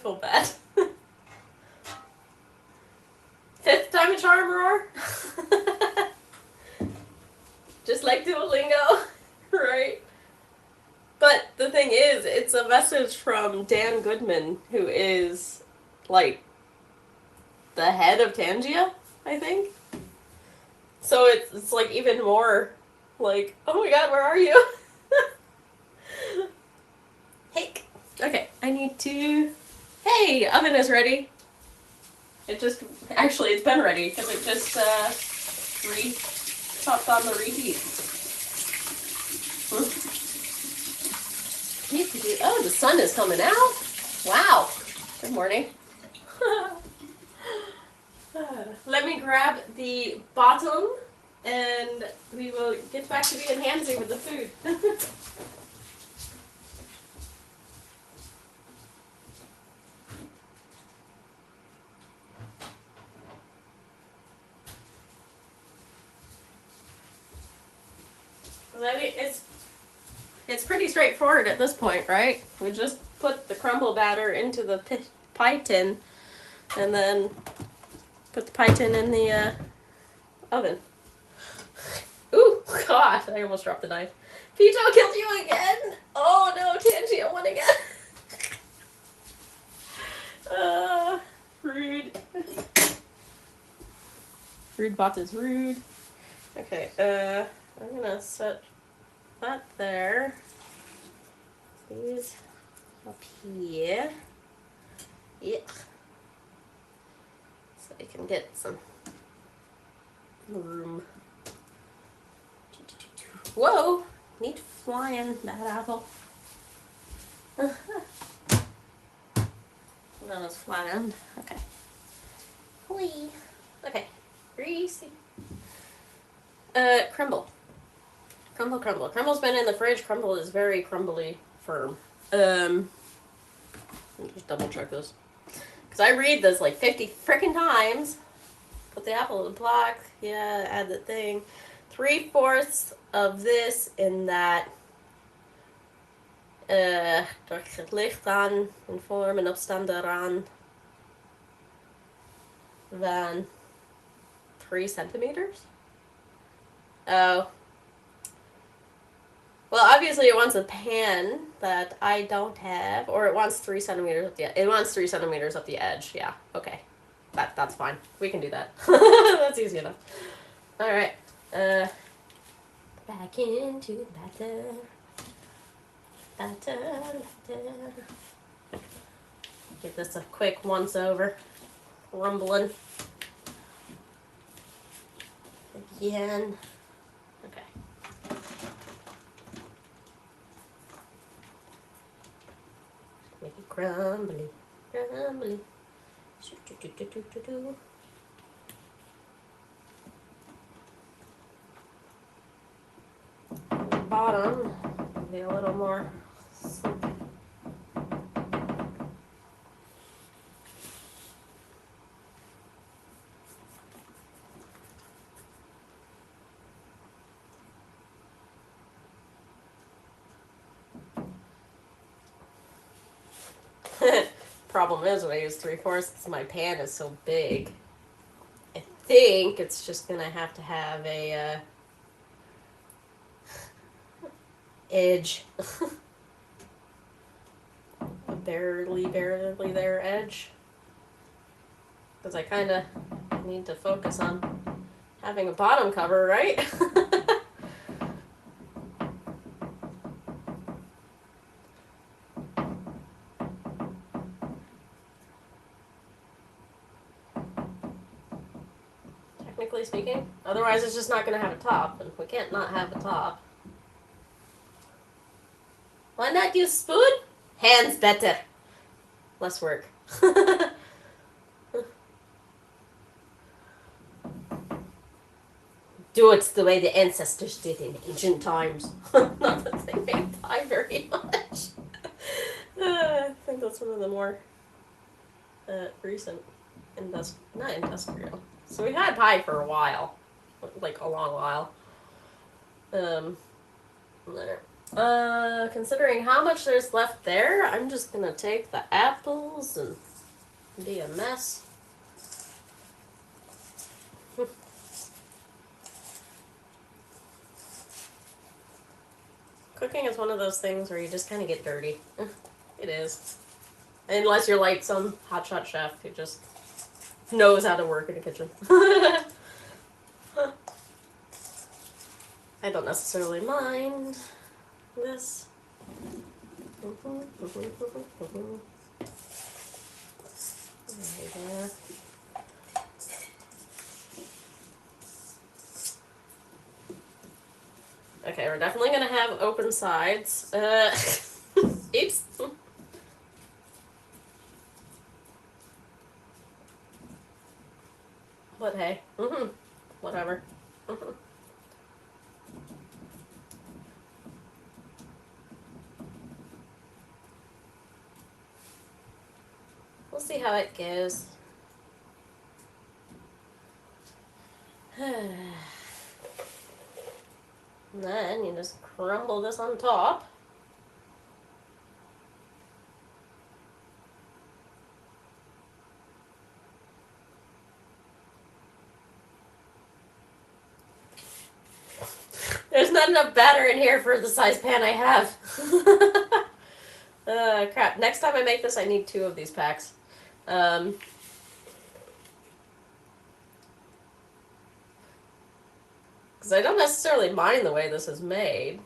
feel bad. Fifth time a charm, Roar? Just like Duolingo, right? But the thing is, it's a message from Dan Goodman, who is, like, the head of Tangia, I think. So it's like even more like, oh my god, where are you? Hey. Okay, I need to... Hey, oven is ready. It just... Actually, it's been ready, because it just popped on the reheat. Oh, the sun is coming out? Wow. Good morning. Let me grab the bottom, and we will get back to being handsy with the food. I mean, it's pretty straightforward at this point, right? We just put the crumble batter into the pie tin, and then put the pie tin in the oven. Ooh, God, I almost dropped the knife. Pito killed you again! Oh no, Tangia won again! Rude. Rude bot is rude. Okay, I'm gonna set that there. These up here. Yep. So I can get some room. Whoa! Neat flying, that apple. That was flattened. Okay. Whee. Okay. Greasy. Crumble. Crumble, crumble. Crumble's been in the fridge. Crumble is very crumbly firm. Let me just double check this. Because I read this like 50 freaking times. Put the apple in the block. Yeah, add the thing. 3/4 of this in that Door het licht aan in vorm en opstand eraan van 3 centimeters. Oh. Well, obviously it wants a pan that I don't have, or it wants 3 centimeters up the. It wants 3 centimeters up the edge. Yeah. Okay. That's fine. We can do that. That's easy enough. All right. Back into the batter. Batter. Give this a quick once over. Rumbling. Again. Okay. Make it crumbly. Crumbly. The bottom be a little more. Problem is, when I use 3/4, my pan is so big. I think it's just gonna have to have a edge, a barely there edge, because I kind of need to focus on having a bottom cover, right? Technically speaking. Otherwise, it's just not going to have a top, and we can't not have a top. Why not use spoon? Hands better. Less work. Do it the way the ancestors did in ancient times. Not that they made pie very much. I think that's one of the more recent not industrial. So we had pie for a while, like a long while. Considering how much there's left there, I'm just gonna take the apples and be a mess. Cooking is one of those things where you just kind of get dirty. It is. Unless you're like some hotshot chef who just knows how to work in a kitchen. I don't necessarily mind this. There. Okay, we're definitely gonna have open sides. Oops. But hey, whatever. We'll see how it goes. And then you just crumble this on top. There's not enough batter in here for the size pan I have. Crap. Next time I make this, I need 2 of these packs. Because I don't necessarily mind the way this is made.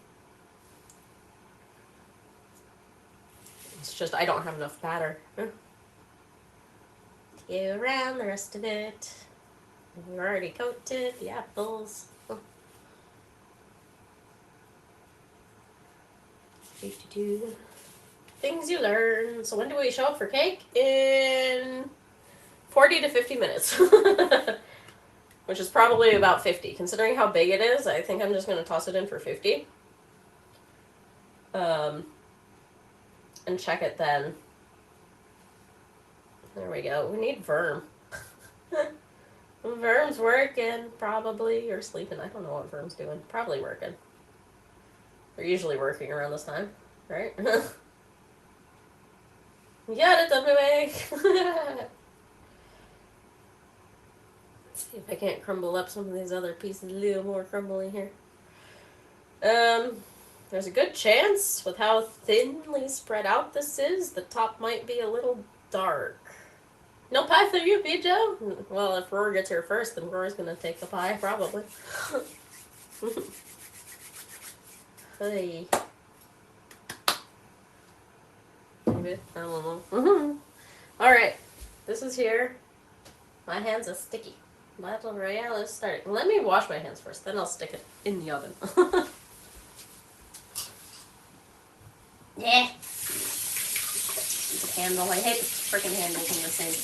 It's just I don't have enough batter. Go around the rest of it. We've already coated the apples. Things you learn. So when do we show up for cake? In 40 to 50 minutes. Which is probably about 50. Considering how big it is, I think I'm just going to toss it in for 50. And check it then. There we go. We need Verm. Verm's working, probably, or sleeping. I don't know what Verm's doing. Probably working. They're usually working around this time. right? You got it, WA! Let's see if I can't crumble up some of these other pieces a little more crumbly here. There's a good chance, with how thinly spread out this is, the top might be a little dark. No pie for you, Joe? Well, if Roar gets here first, then Roar's gonna take the pie, probably. Hey. Maybe. I don't know. Alright. This is here. My hands are sticky. Battle Royale is starting. Let me wash my hands first, then I'll stick it in the oven. Yeah. The handle. I hate the freaking handles in this thing.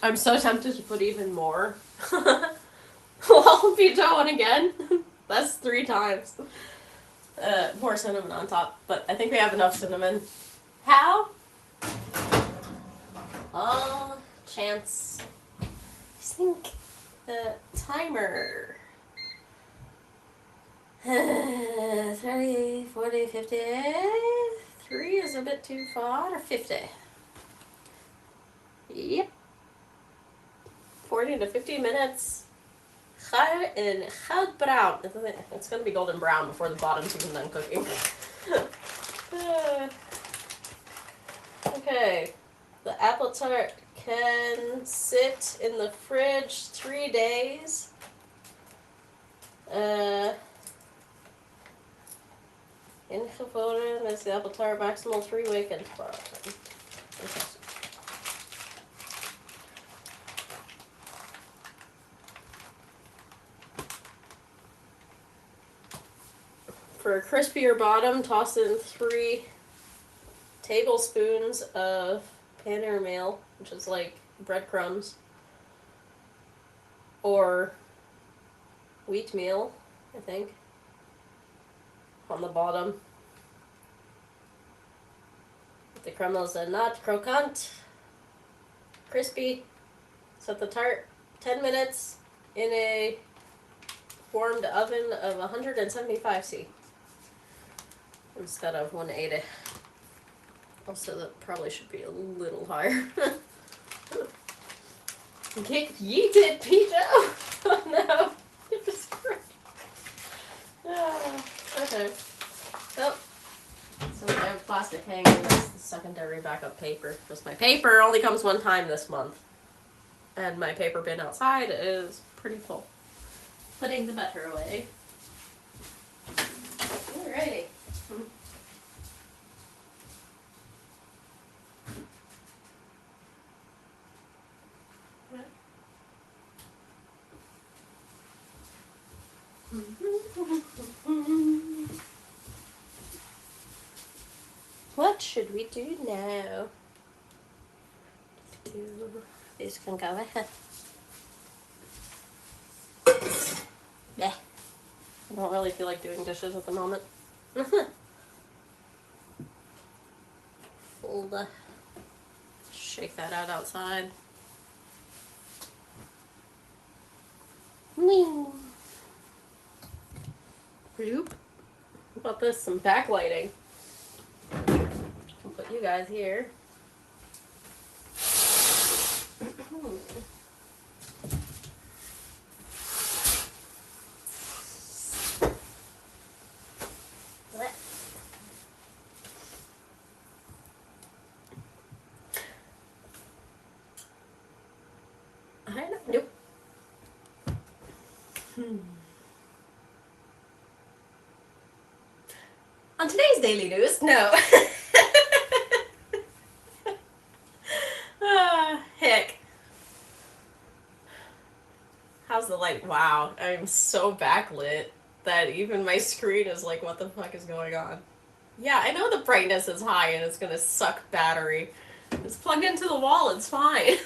I'm so tempted to put even more. Well, be going again. That's 3 times. More cinnamon on top, but I think we have enough cinnamon. How? Oh, chance. I think the timer. 30, 40, 50. 3 is a bit too far. 50. Yep. 40 to 50 minutes. And goud brown. It's going to be golden brown before the bottom's even done cooking. Okay. The apple tart can sit in the fridge 3 days. Ingevroren is the apple tart maximal 3 weekends. Okay. For a crispier bottom, toss in 3 tablespoons of paneer meal, which is like breadcrumbs, or wheat meal, I think, on the bottom. The crumbles are not croquant, crispy. Set the tart 10 minutes in a warmed oven of 175°C instead of 180. Also, that probably should be a little higher. Get yeeted, Peter! Oh no! It just okay. Oh. So I have plastic hanging. That's the secondary backup paper. Because my paper only comes 1 time this month. And my paper bin outside is pretty full. Putting the butter away. Alrighty. What should we do now? This can go ahead. Yeah. I don't really feel like doing dishes at the moment. We'll shake that out outside. Wing. How about this? Some backlighting. I'll put you guys here. Hmm. On today's daily news, no. Heck. How's the light? Wow, I'm so backlit that even my screen is like, what the fuck is going on? Yeah, I know the brightness is high and it's gonna suck battery. It's plugged into the wall, it's fine.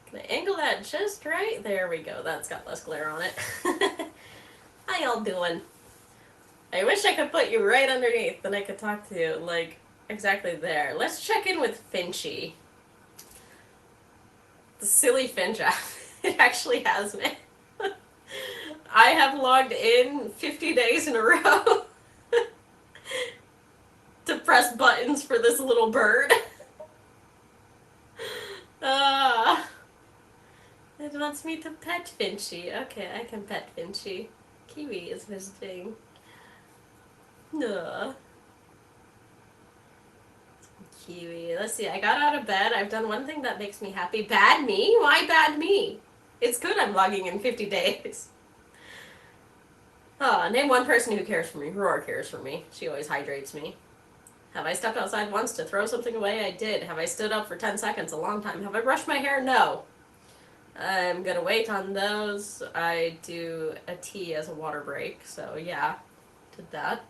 Can I angle that just right? There we go, that's got less glare on it. How y'all doing? I wish I could put you right underneath, then I could talk to you, like, exactly there. Let's check in with Finchy. The silly Finch app. It actually has me. I have logged in 50 days in a row to press buttons for this little bird. Uh, it wants me to pet Finchy. Okay, I can pet Finchy. Kiwi is visiting. No. Kiwi. Let's see, I got out of bed. I've done one thing that makes me happy. Bad me? Why bad me? It's good I'm logging in 50 days. Name one person who cares for me. Roar cares for me. She always hydrates me. Have I stepped outside once to throw something away? I did. Have I stood up for 10 seconds? A long time. Have I brushed my hair? No. I'm gonna wait on those. I do a tea as a water break, so yeah, did that.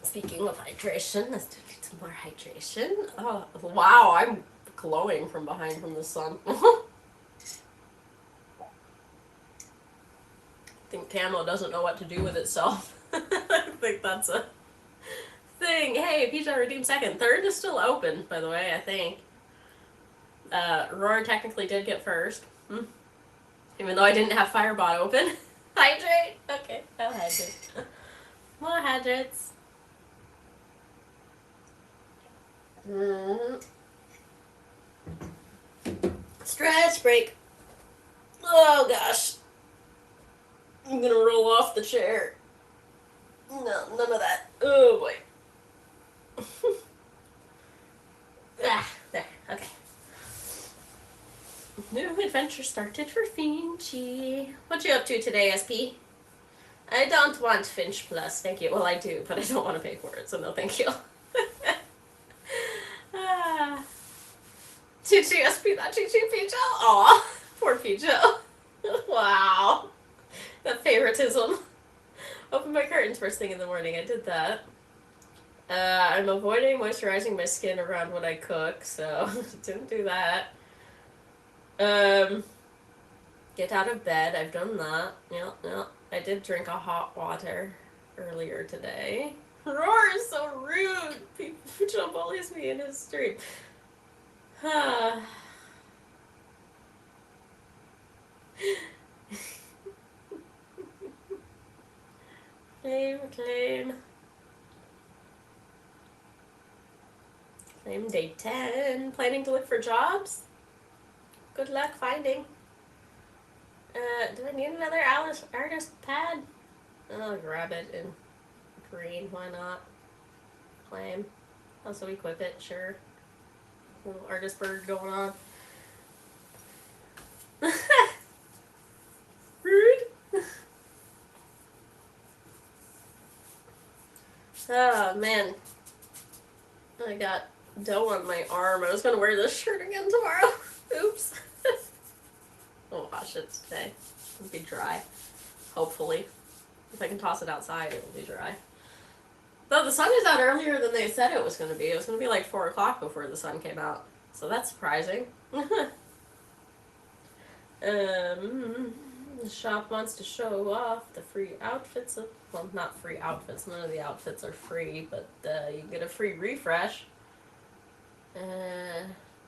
Speaking of hydration, let's do some more hydration. Oh, wow, I'm glowing from behind from the sun. I think camo doesn't know what to do with itself. I think that's a thing. Hey, Peach, I redeemed second. Third is still open, by the way, I think. Roar technically did get first. Even though I didn't have Firebot open. Hydrate? Okay, I'll hydrate. More hydrates. Stretch break. Oh gosh. I'm gonna roll off the chair. No, none of that. Oh boy. There. Okay. New adventure started for Finchy. What you up to today, SP? I don't want Finch Plus, thank you. Well, I do, but I don't want to pay for it, so no thank you. Chichi SP, not Chichi Picho? Aw, poor Picho. Wow. That favoritism. Open my curtains first thing in the morning. I did that. I'm avoiding moisturizing my skin around when I cook, so didn't do that. Get out of bed. I've done that. Yeah. I did drink a hot water earlier today. Roar is so rude. People bullies me in his stream. Claim. Claim day 10. Planning to look for jobs? Good luck finding. Do I need another artist pad? I'll grab it in green, why not? Claim. Also equip it, sure. Little artist bird going on. Rude. Oh man. I got dough on my arm. I was gonna wear this shirt again tomorrow. Oops. Oh gosh, it's today. It'll be dry. Hopefully. If I can toss it outside, it will be dry. Though the sun is out earlier than they said it was going to be. It was going to be like 4 o'clock before the sun came out. So that's surprising. The shop wants to show off the free outfits. Well, not free outfits. None of the outfits are free, but you get a free refresh.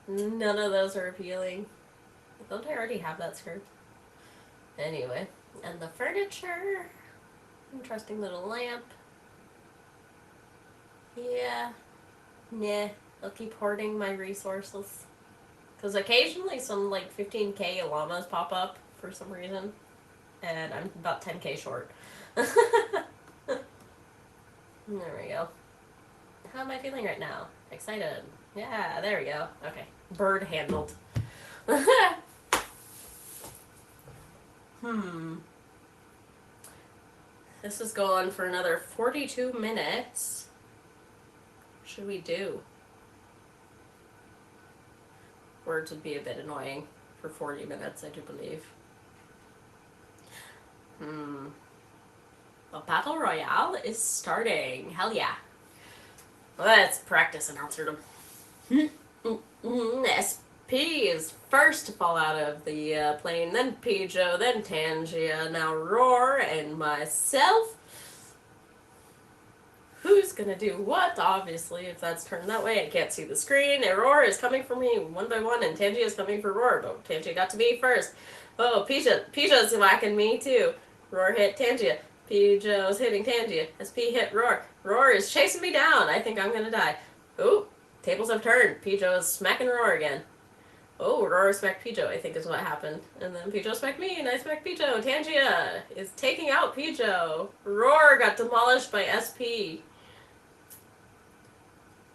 None of those are appealing. Don't I already have that skirt? Anyway. And the furniture. Interesting little lamp. Yeah. Nah. I'll keep hoarding my resources. Because occasionally some like 15k llamas pop up for some reason. And I'm about 10k short. There we go. How am I feeling right now? Excited. Yeah, there we go. Okay. Bird handled. Hmm. This is going for another 42 minutes. What should we do? Words would be a bit annoying for 40 minutes, I do believe. The battle royale is starting. Hell yeah. Let's practice announcerdom. SP is first to fall out of the plane, then Pijo, then Tangia, now Roar, and myself. Who's gonna do what? Obviously, if that's turned that way, I can't see the screen. Roar is coming for me one by one, and Tangia is coming for Roar, but Tangia got to me first. Oh, Pijo's whacking me too. Roar hit Tangia. Pijo's hitting Tangia. SP hit Roar. Roar is chasing me down. I think I'm gonna die. Oh, tables have turned. Pijo is smacking Roar again. Oh, Roar smacked Pijo, I think is what happened. And then Pijo smacked me, and I smacked Pijo. Tangia is taking out Pijo. Roar got demolished by SP.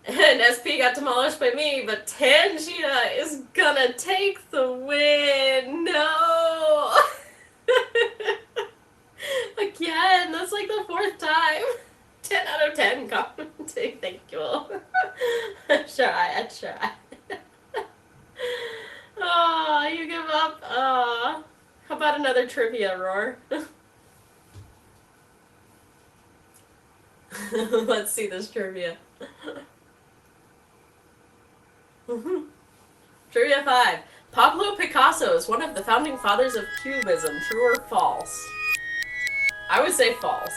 And SP got demolished by me, but Tangia is gonna take the win. No! Again, that's like the 4th time. 10 out of 10 commenting. Thank you. I try. Oh, you give up? Oh. How about another trivia, Roar? Let's see this trivia. Trivia 5. Pablo Picasso is one of the founding fathers of Cubism. True or false? I would say false.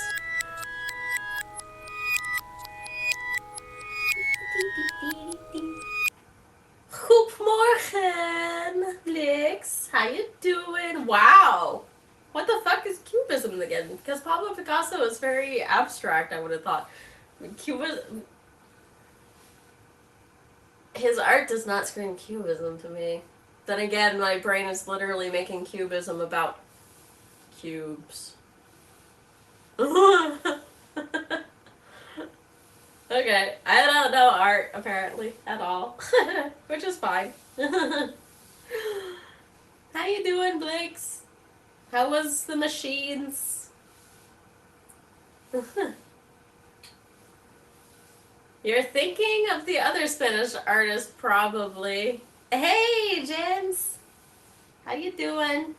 Goedemorgen, Blix. How you doing? Wow. What the fuck is Cubism again? Because Pablo Picasso is very abstract, I would have thought. Cubism... His art does not scream Cubism to me. Then again, my brain is literally making Cubism about cubes. Okay, I don't know art, apparently, at all. Which is fine. How you doing, Blix? How was the machines? You're thinking of the other Spanish artist, probably. Hey, Jens! How you doing?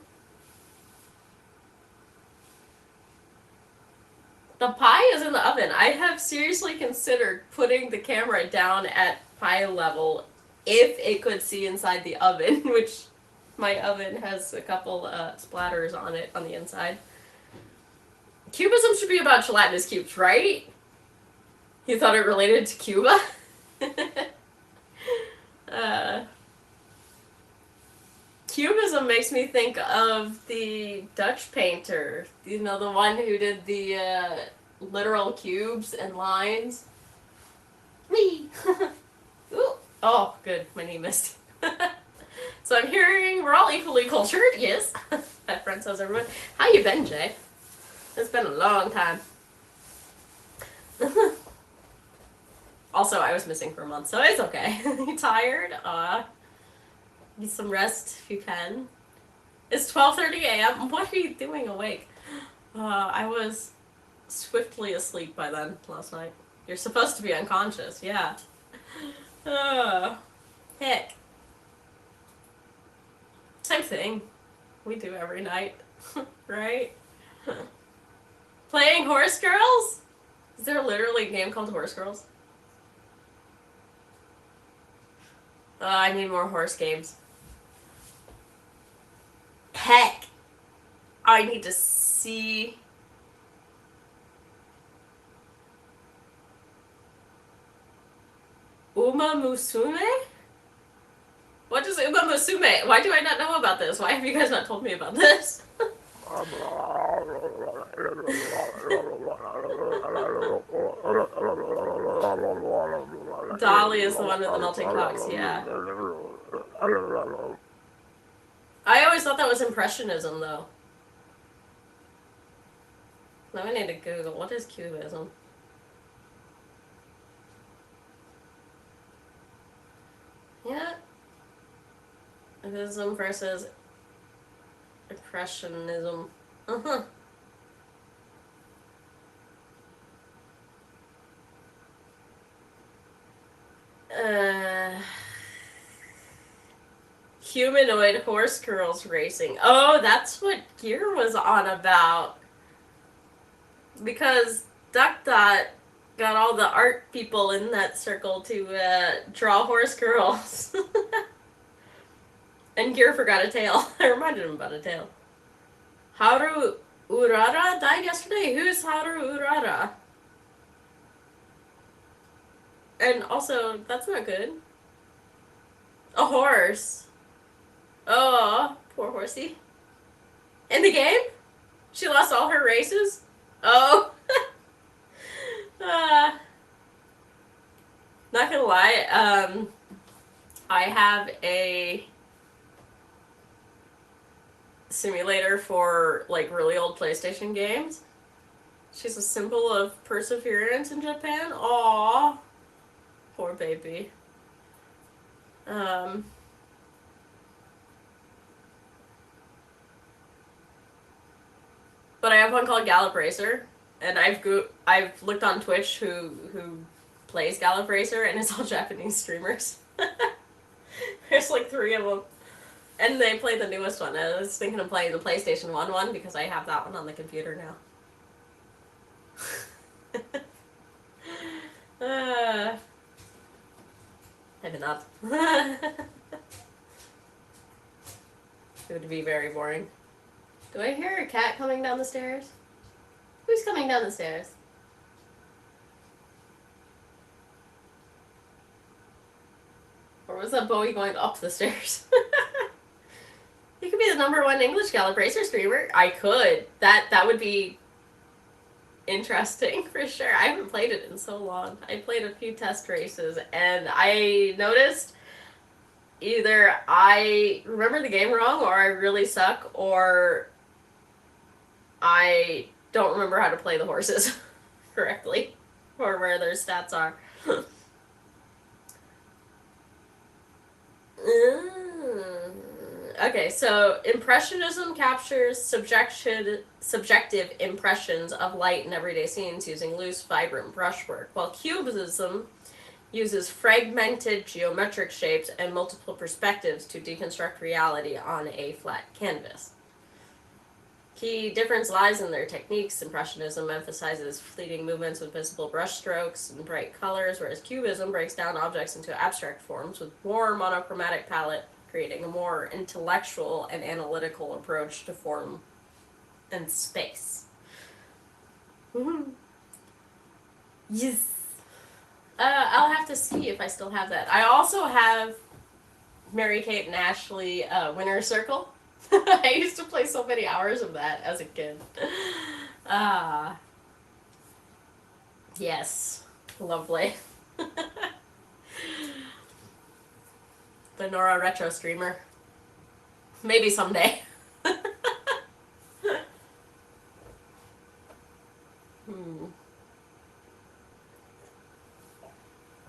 The pie is in the oven. I have seriously considered putting the camera down at pie level if it could see inside the oven, which my oven has a couple splatters on it on the inside. Cubism should be about gelatinous cubes, right? You thought it related to Cuba? Cubism makes me think of the Dutch painter. You know, the one who did the literal cubes and lines. Me! Ooh. Oh, good. My knee missed. So I'm hearing we're all equally cultured. Yes. My friend says everyone. How you been, Jay? It's been a long time. Also, I was missing for a month, so it's okay. You tired? Need some rest if you can. It's 12:30 a.m. What are you doing awake? I was swiftly asleep by then last night. You're supposed to be unconscious, yeah. Heck. Same thing. We do every night, right? Playing Horse Girls? Is there literally a game called Horse Girls? I need more horse games. Heck! I need to see... Uma Musume? What is Uma Musume? Why do I not know about this? Why have you guys not told me about this? Dolly is the one with the melting clocks, yeah. I always thought that was Impressionism, though. Now I need to Google, what is Cubism? Yeah. Cubism versus Impressionism. Uh-huh. Uh, humanoid horse girls racing. Oh, that's what Gear was on about. Because Duck Dot got all the art people in that circle to draw horse girls. And Gear forgot a tail. I reminded him about a tail. Haru Urara died yesterday. Who's Haru Urara? And also, that's not good. A horse. Oh, poor horsey. In the game? She lost all her races? Oh. uh, not gonna lie, I have a simulator for like really old PlayStation games. She's a symbol of perseverance in Japan. Aww. Poor baby. Um, but I have one called Gallop Racer, and I've looked on Twitch who plays Gallop Racer, and it's all Japanese streamers. There's like 3 of them, and they play the newest one. I was thinking of playing the PlayStation 1 because I have that one on the computer now. Maybe not. It would be very boring. Do I hear a cat coming down the stairs? Who's coming down the stairs? Or was that Bowie going up the stairs? You could be the #1 English Gallop Racer streamer. I could. That would be interesting for sure. I haven't played it in so long. I played a few test races and I noticed either I remember the game wrong or I really suck or I don't remember how to play the horses correctly or where their stats are. Okay, so Impressionism captures subjective impressions of light in everyday scenes using loose, vibrant brushwork, while Cubism uses fragmented geometric shapes and multiple perspectives to deconstruct reality on a flat canvas. Key difference lies in their techniques. Impressionism emphasizes fleeting movements with visible brushstrokes and bright colors, whereas Cubism breaks down objects into abstract forms with more monochromatic palette, creating a more intellectual and analytical approach to form and space. Mm-hmm. Yes. I'll have to see if I still have that. I also have Mary Kate and Ashley Winner Circle. I used to play so many hours of that as a kid. Yes. Lovely. The Nora Retro Streamer. Maybe someday.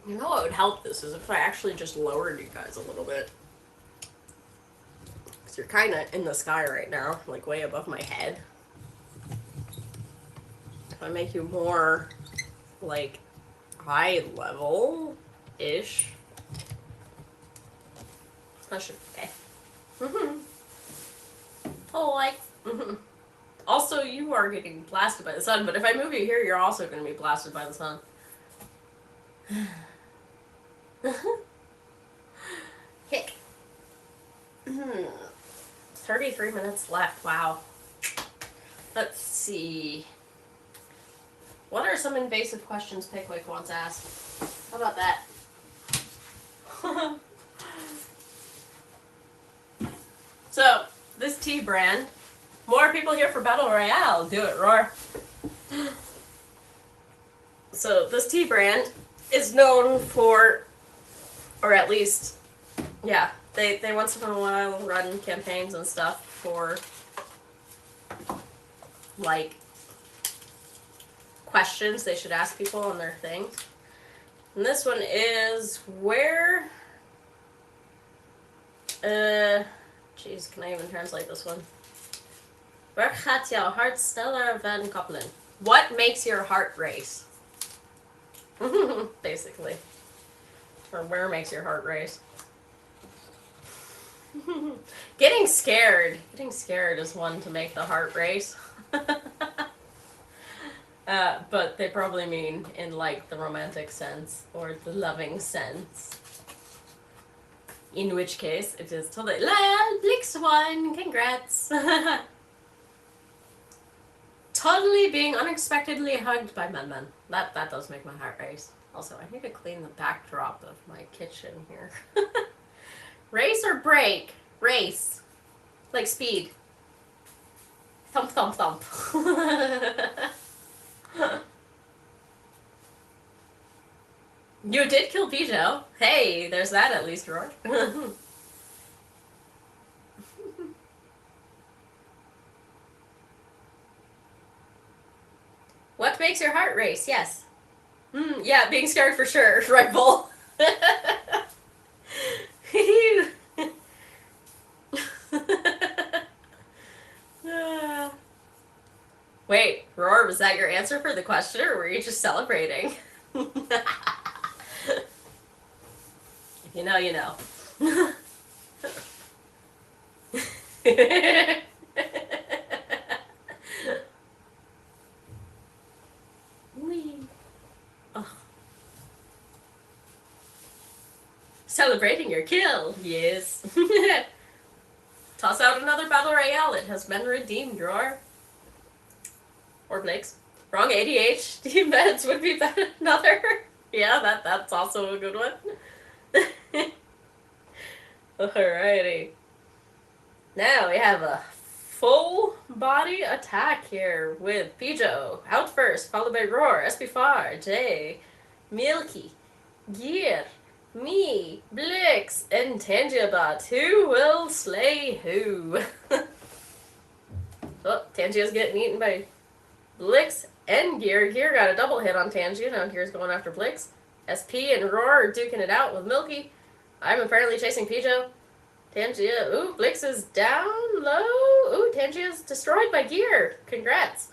You know what would help this is if I actually just lowered you guys a little bit. Because you're kind of in the sky right now, like way above my head. If I make you more, like, eye level-ish. That should be okay. Mm-hmm. Oh, like, mm-hmm. Also, you are getting blasted by the sun, but if I move you here, you're also going to be blasted by the sun. 33 minutes left. Wow. Let's see. What are some invasive questions Pickwick wants asked? How about that? So, this tea brand. More people here for Battle Royale. Do it, Roar. So, this tea brand is known for, or at least, yeah, they once in a while run campaigns and stuff for, like, questions they should ask people on their things. And this one is, where, jeez, can I even translate this one? Where gaat jouw hart sneller van koppelen? What makes your heart race? Basically. Or where makes your heart race? Getting scared. Getting scared is one to make the heart race. But they probably mean in like the romantic sense or the loving sense. In which case it is totally Blix one, congrats. Totally being unexpectedly hugged by Man. That does make my heart race. Also, I need to clean the backdrop of my kitchen here. Race or break? Race. Like speed. Thump, thump, thump. You did kill Pijo. Hey, there's that at least, Roar. What makes your heart race? Yes. Yeah, being scared for sure. Red Bull. Wait, Roar, was that your answer for the question, or were you just celebrating? If you know, you know. Wee. Oh. Celebrating your kill, yes. Toss out another battle royale. It has been redeemed, Roar. Or Blake's. Wrong ADHD meds would be better. Another. Yeah, that's also a good one. Alrighty. Now we have a full body attack here with Pijo. Out first, followed by Roar, SB4, Jay, Milky, Gear, me, Blix, and Tangiabot. Who will slay who? Oh, Tangia's getting eaten by Blix and Gear. Gear got a double hit on Tangia. Now Gear's going after Blix. SP and Roar are duking it out with Milky. I'm apparently chasing Pijo. Tangia. Ooh, Blix is down low. Ooh, Tangia's destroyed by Gear. Congrats.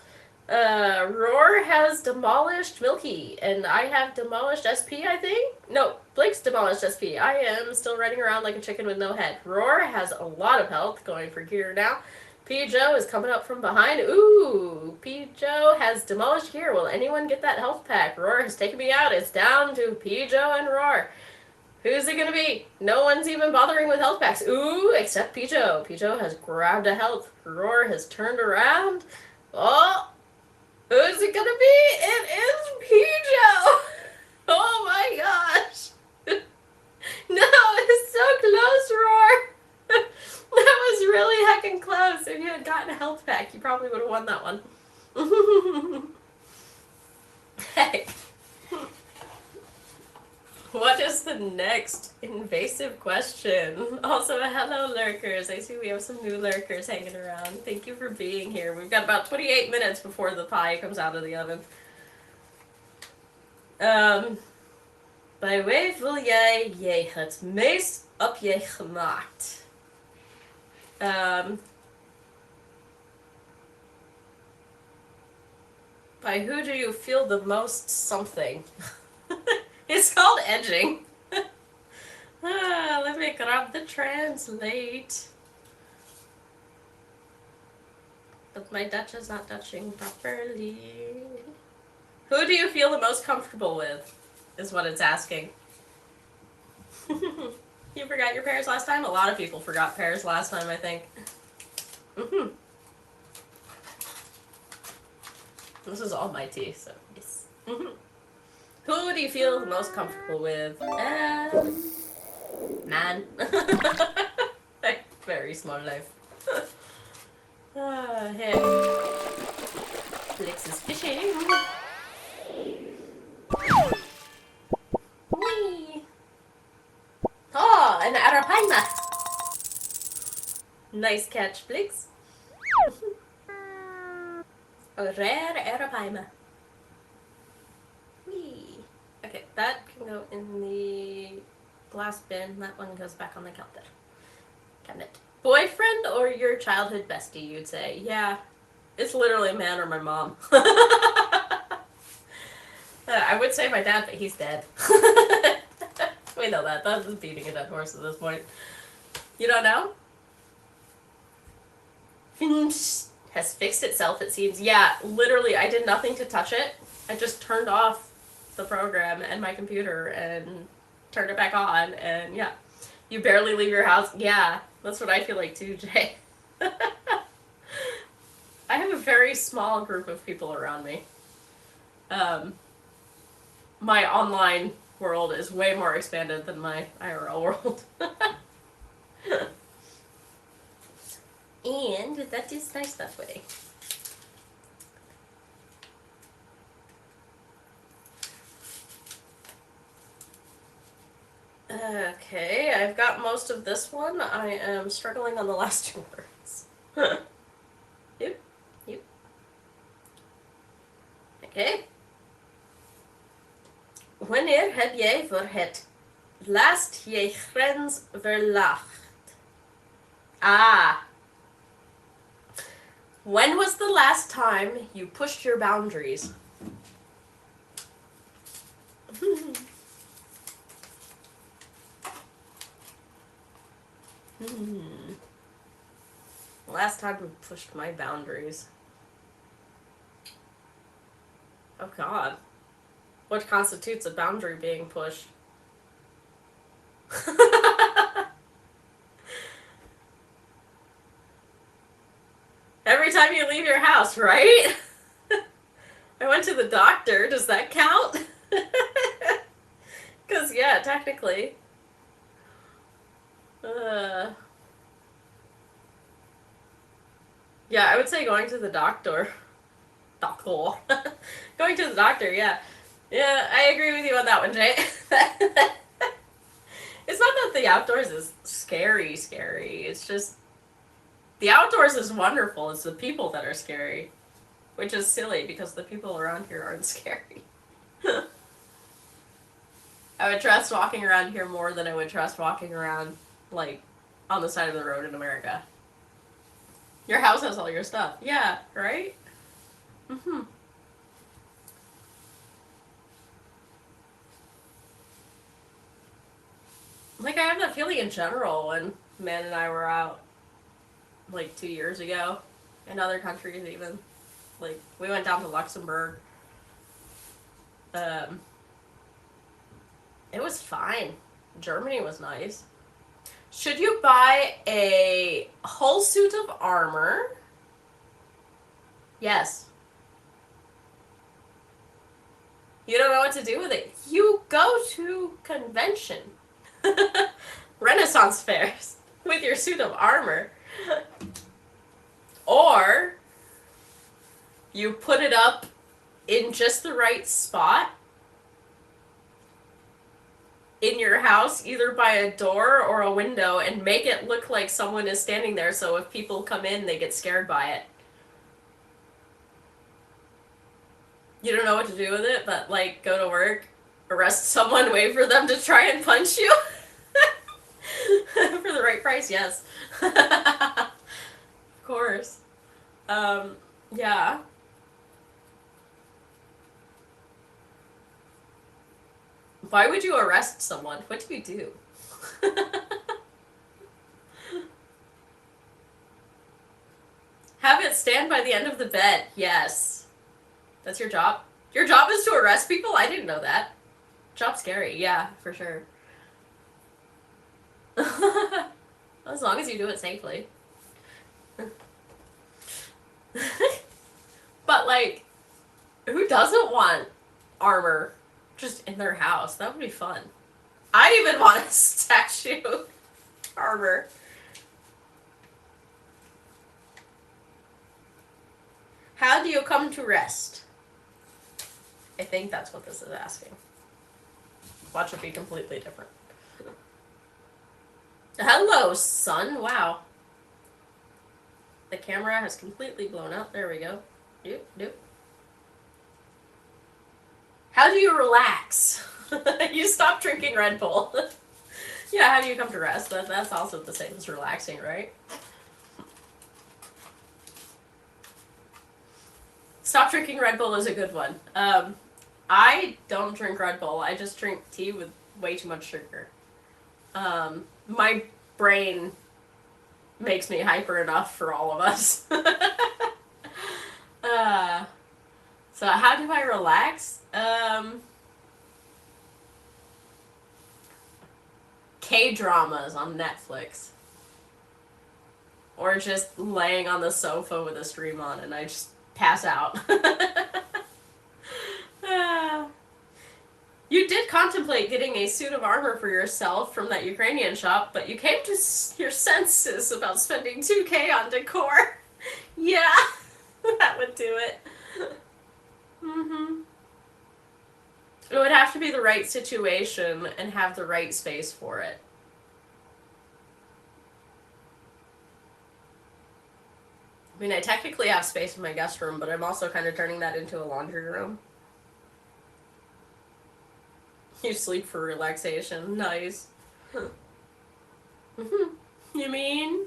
Roar has demolished Milky, and I have demolished SP, I think? No, Blix demolished SP. I am still running around like a chicken with no head. Roar has a lot of health going for Gear now. Pijo is coming up from behind. Ooh, Pijo has demolished Gear. Will anyone get that health pack? Roar has taken me out. It's down to Pijo and Roar. Who's it gonna be? No one's even bothering with health packs. Ooh, except Pijo. Pijo has grabbed a health. Roar has turned around. Oh, who's it gonna be? It is Pijo! Oh my gosh! No, it's so close, Roar! That was really heckin' close. If you had gotten a health pack, you probably would have won that one. Hey. What is the next invasive question? Also, hello, lurkers. I see we have some new lurkers hanging around. Thank you for being here. We've got about 28 minutes before the pie comes out of the oven. Bij wie wil jij het meest op je gemaakt? By who do you feel the most something? It's called edging. Let me grab the translate. But my Dutch is not Dutching properly. Who do you feel the most comfortable with? Is what it's asking. You forgot your pairs last time? A lot of people forgot pairs last time, I think. This is all my tea, so yes. Who do you feel the most comfortable with? Man. Very small life. Hey. Blix is fishing. Whee! Oh, an arapaima. Nice catch, Blix. A rare arapaima. Whee! Okay, that can go in the glass bin. That one goes back on the counter. Cabinet. Boyfriend or your childhood bestie, you'd say? Yeah, It's literally man or my mom. I would say my dad, but he's dead. We know that. That's beating a dead horse at this point. You don't know? Has fixed itself, it seems. Yeah, literally, I did nothing to touch it. I just turned off the program and my computer and turned it back on, and yeah. You barely leave your house. Yeah, that's what I feel like too, Jay. I have a very small group of people around me. My online world is way more expanded than my IRL world. And that is nice that way. Okay, I've got most of this one. I am struggling on the last two words. Yep. Okay. Wanneer heb jij voor het laatst je grens verlaagd? Ah. When was the last time you pushed your boundaries? Last time I pushed my boundaries. Oh God. What constitutes a boundary being pushed? Every time you leave your house, right? I went to the doctor. Does that count? Because, yeah, technically. Yeah, I would say going to the doctor. Going to the doctor, yeah. Yeah, I agree with you on that one, Jay. It's not that the outdoors is scary. It's just the outdoors is wonderful. It's the people that are scary, which is silly because the people around here aren't scary. I would trust walking around here more than I would trust walking around, like, on the side of the road in America. Your house has all your stuff. Yeah, right? Mm-hmm. Like, I have that feeling in general when Man and I were out, like, 2 years ago. In other countries, even. Like, we went down to Luxembourg. It was fine. Germany was nice. Should you buy a whole suit of armor? Yes. You don't know what to do with it. You go to convention. Renaissance fairs with your suit of armor. Or you put it up in just the right spot in your house, either by a door or a window, and make it look like someone is standing there, so if people come in, they get scared by it. You don't know what to do with it, but, like, go to work, arrest someone, wait for them to try and punch you. For the right price, yes. Of course. Yeah. Why would you arrest someone? What do you do? Have it stand by the end of the bed. Yes. That's your job? Your job is to arrest people? I didn't know that. Job's scary. Yeah, for sure. As long as you do it safely. But, like, who doesn't want armor just in their house? That would be fun. I even want a statue armor. How do you come to rest? I think that's what this is asking. Watch it be completely different. Hello, sun. Wow. The camera has completely blown out. There we go. Doop. How do you relax? You stop drinking Red Bull. Yeah, how do you come to rest? That's also the same as relaxing, right? Stop drinking Red Bull is a good one. I don't drink Red Bull. I just drink tea with way too much sugar. My brain makes me hyper enough for all of us. uh, so how do I relax? K-dramas on Netflix. Or just laying on the sofa with a stream on and I just pass out. You did contemplate getting a suit of armor for yourself from that Ukrainian shop, but you came to your senses about spending 2K on decor. Yeah, that would do it. Mm-hmm. It would have to be the right situation and have the right space for it. I mean, I technically have space in my guest room, but I'm also kind of turning that into a laundry room. You sleep for relaxation. Nice. You mean?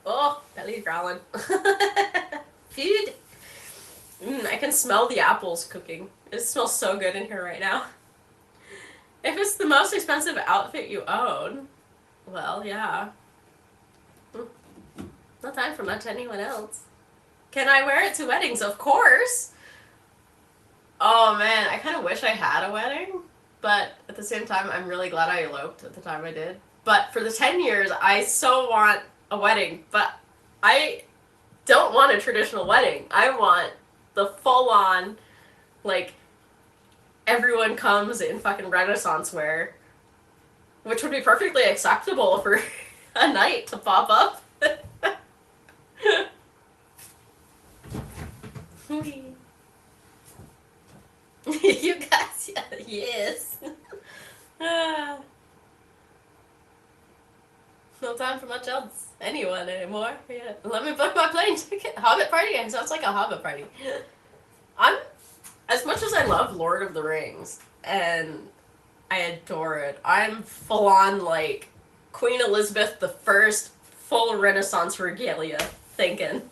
Oh, belly's growling. Food. I can smell the apples cooking. It smells so good in here right now. If it's the most expensive outfit you own, well, yeah. No time for much anyone else. Can I wear it to weddings? Of course. Oh man, I kind of wish I had a wedding, but at the same time, I'm really glad I eloped at the time I did. But for the 10 years, I so want a wedding, but I don't want a traditional wedding. I want the full-on, like, everyone comes in fucking Renaissance wear, which would be perfectly acceptable for a night to pop up. You guys, yes. No time for much else. Anyone anymore? Yeah. Let me book my plane ticket. Hobbit party? It sounds like a Hobbit party. I'm, as much as I love Lord of the Rings, and I adore it, I'm full on like Queen Elizabeth the First, full Renaissance regalia thinking.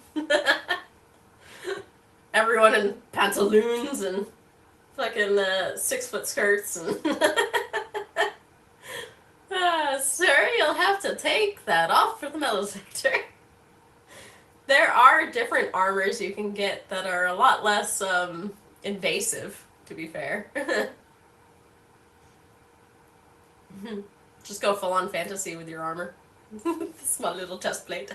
Everyone in pantaloons and fucking 6-foot skirts and sir, you'll have to take that off for the metal detector. There are different armors you can get that are a lot less invasive, to be fair. Just go full on fantasy with your armor. Small little chest plate.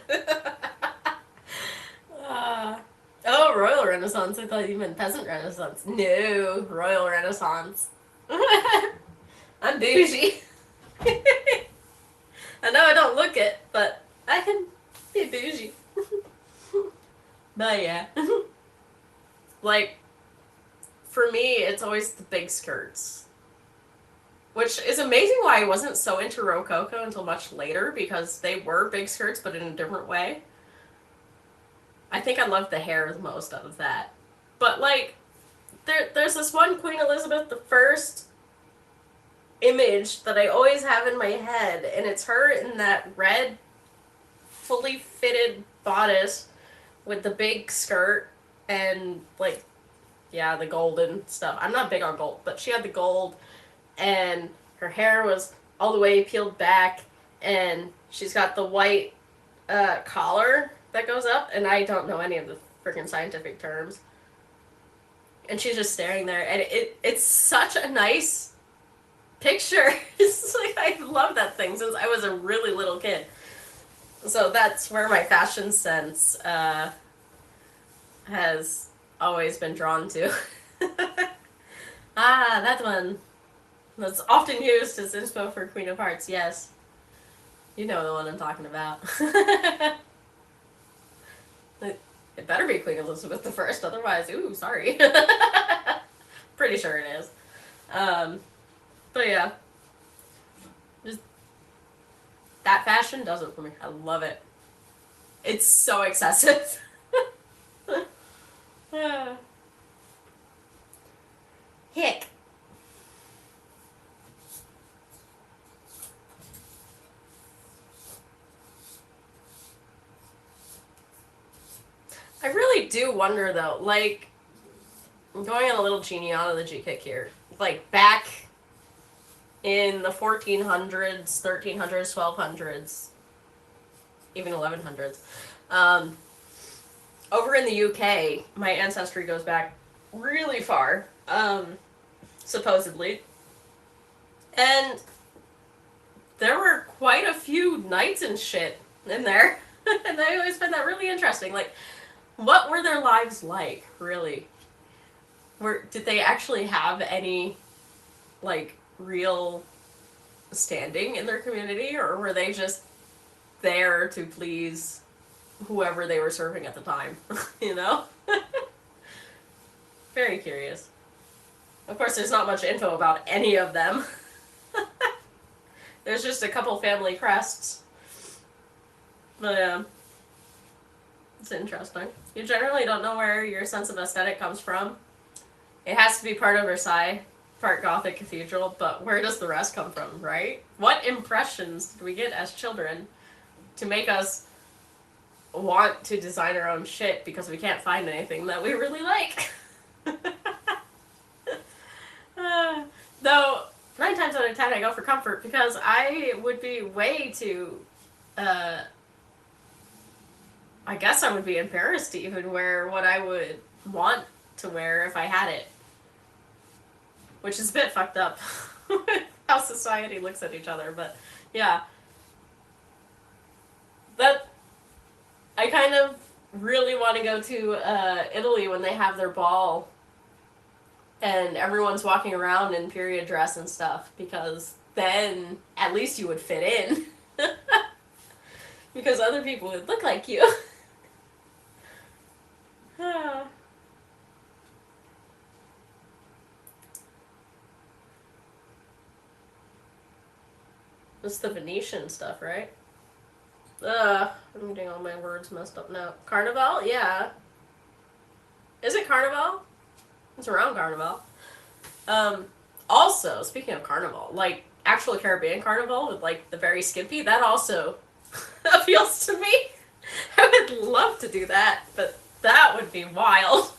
Oh, Royal Renaissance. I thought you meant Peasant Renaissance. No, Royal Renaissance. I'm bougie. I know I don't look it, but I can be bougie. But yeah. Like, for me, it's always the big skirts. Which is amazing why I wasn't so into Rococo until much later, because they were big skirts, but in a different way. I think I loved the hair the most out of that. But, like, there's this one Queen Elizabeth I image that I always have in my head, and it's her in that red, fully fitted bodice with the big skirt and, like, yeah, the golden stuff. I'm not big on gold, but she had the gold, and her hair was all the way peeled back, and she's got the white collar that goes up, and I don't know any of the freaking scientific terms. And she's just staring there, and it's such a nice picture. It's like, I love that thing since I was a really little kid. So that's where my fashion sense has always been drawn to. That one. That's often used as inspo for Queen of Hearts, yes. You know the one I'm talking about. It better be Queen Elizabeth I, otherwise, ooh, sorry. Pretty sure it is. But yeah. Just, that fashion does it for me. I love it. It's so excessive. Hick. I really do wonder though, like, I'm going on a little genealogy kick here. Like, back in the 1400s, 1300s, 1200s, even 1100s, um, over in the UK, my ancestry goes back really far, supposedly. And there were quite a few knights and shit in there. And I always find that really interesting. Like, what were their lives like, really? Did they actually have any, like, real standing in their community, or were they just there to please whoever they were serving at the time? You know? Very curious. Of course, there's not much info about any of them. There's just a couple family crests. But it's interesting. You generally don't know where your sense of aesthetic comes from. It has to be part of Versailles, part Gothic cathedral, but where does the rest come from, right? What impressions did we get as children to make us want to design our own shit because we can't find anything that we really like? Though, 9 times out of 10 I go for comfort because I would be way too, I guess I would be embarrassed to even wear what I would want to wear if I had it. Which is a bit fucked up with how society looks at each other, but yeah. That, I kind of really want to go to Italy when they have their ball and everyone's walking around in period dress and stuff, because then at least you would fit in. Because other people would look like you. It's the Venetian stuff, right? I'm getting all my words messed up now. Carnival? Yeah. Is it Carnival? It's around Carnival. Also, speaking of Carnival, like, actual Caribbean Carnival with, like, the very skimpy, that also appeals to me. I would love to do that, but that would be wild.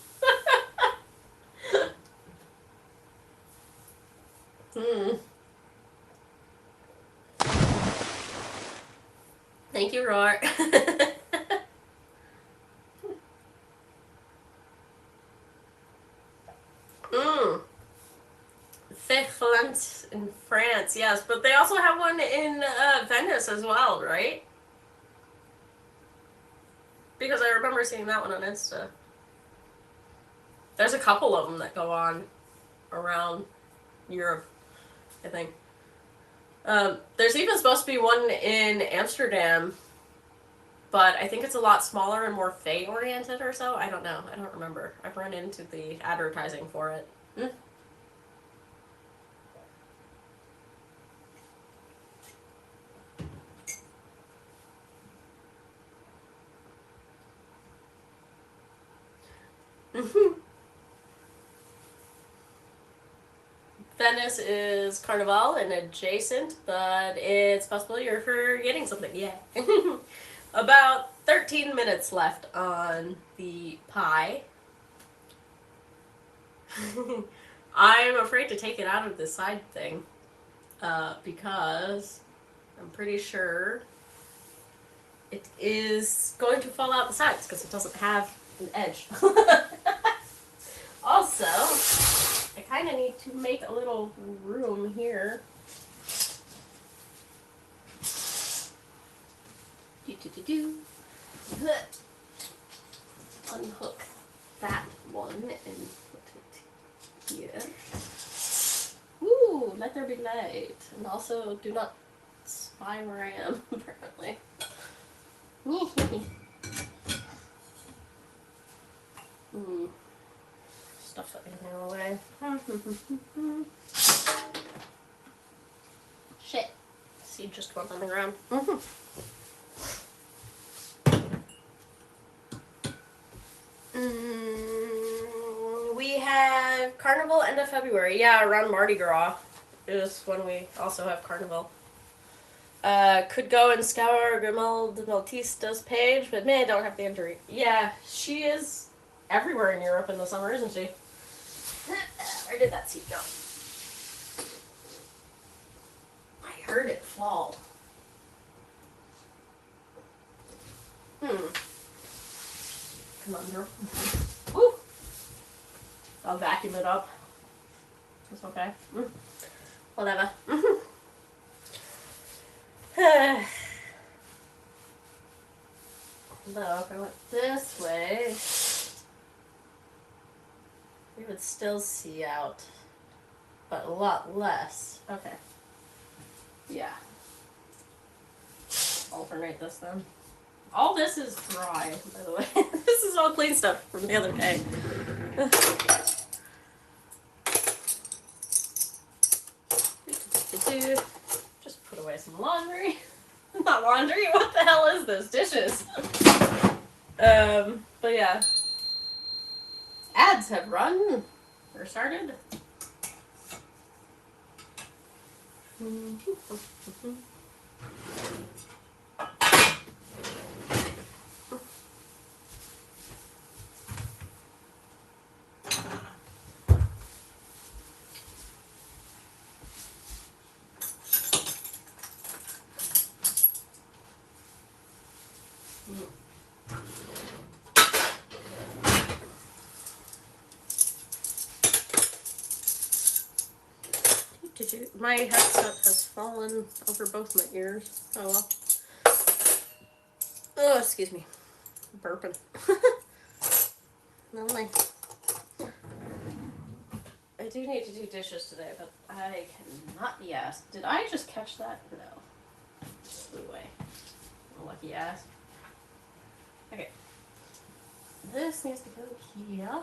Thank you, Roar. Fifth in France, yes, but they also have one in Venice as well, right? Because I remember seeing that one on Insta. There's a couple of them that go on around Europe, I think. There's even supposed to be one in Amsterdam, but I think it's a lot smaller and more Fae oriented or so. I don't know. I don't remember. I've run into the advertising for it. Venice is Carnival and adjacent, but it's possible you're forgetting something. Yeah. About 13 minutes left on the pie. I'm afraid to take it out of the side thing because I'm pretty sure it is going to fall out the sides because it doesn't have an edge. Also, I kind of need to make a little room here. Unhook that one and put it here. Ooh, let there be light. And also, do not spy where I am, apparently. Stuff that in the way. Shit. Seed just went on the ground. We have Carnival end of February. Yeah, around Mardi Gras is when we also have Carnival. Could go and scour Grimalde Maltista's page, but man, I don't have the injury. Yeah, she is everywhere in Europe in the summer, isn't she? Where did that seat go? I heard it fall. Come on, girl. Woo! I'll vacuum it up. It's okay. Whatever. Though, if I went this way, we would still see out, but a lot less. Okay. Yeah. Alternate this then. All this is dry, by the way. This is all clean stuff from the other day. Just put away some laundry. Not laundry, what the hell is this? Dishes. But yeah. Ads have run or started. My headset has fallen over both my ears. Oh well. Oh, excuse me. I'm burping. No, I do need to do dishes today, but I cannot be asked. Did I just catch that? No. Just flew away. Lucky ass. Okay. This needs to go here.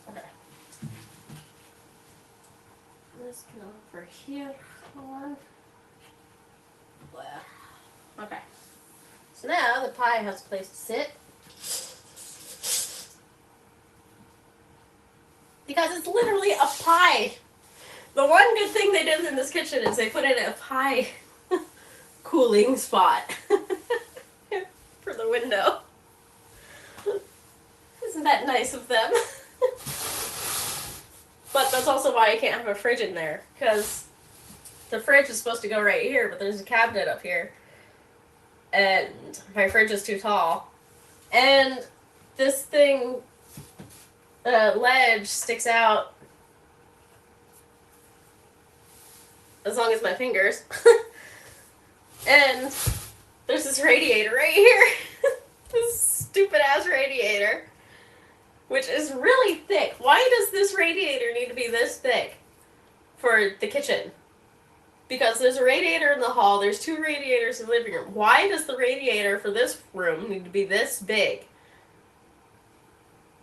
Okay. This can go over here. Okay. So now the pie has a place to sit. Because it's literally a pie. The one good thing they did in this kitchen is they put in a pie cooling spot for the window. Isn't that nice of them? But that's also why I can't have a fridge in there, because the fridge is supposed to go right here, but there's a cabinet up here, and my fridge is too tall, and this thing, ledge sticks out as long as my fingers, and there's this radiator right here, this stupid ass radiator, which is really thick. Why does this radiator need to be this thick for the kitchen? Because there's a radiator in the hall, there's 2 radiators in the living room. Why does the radiator for this room need to be this big?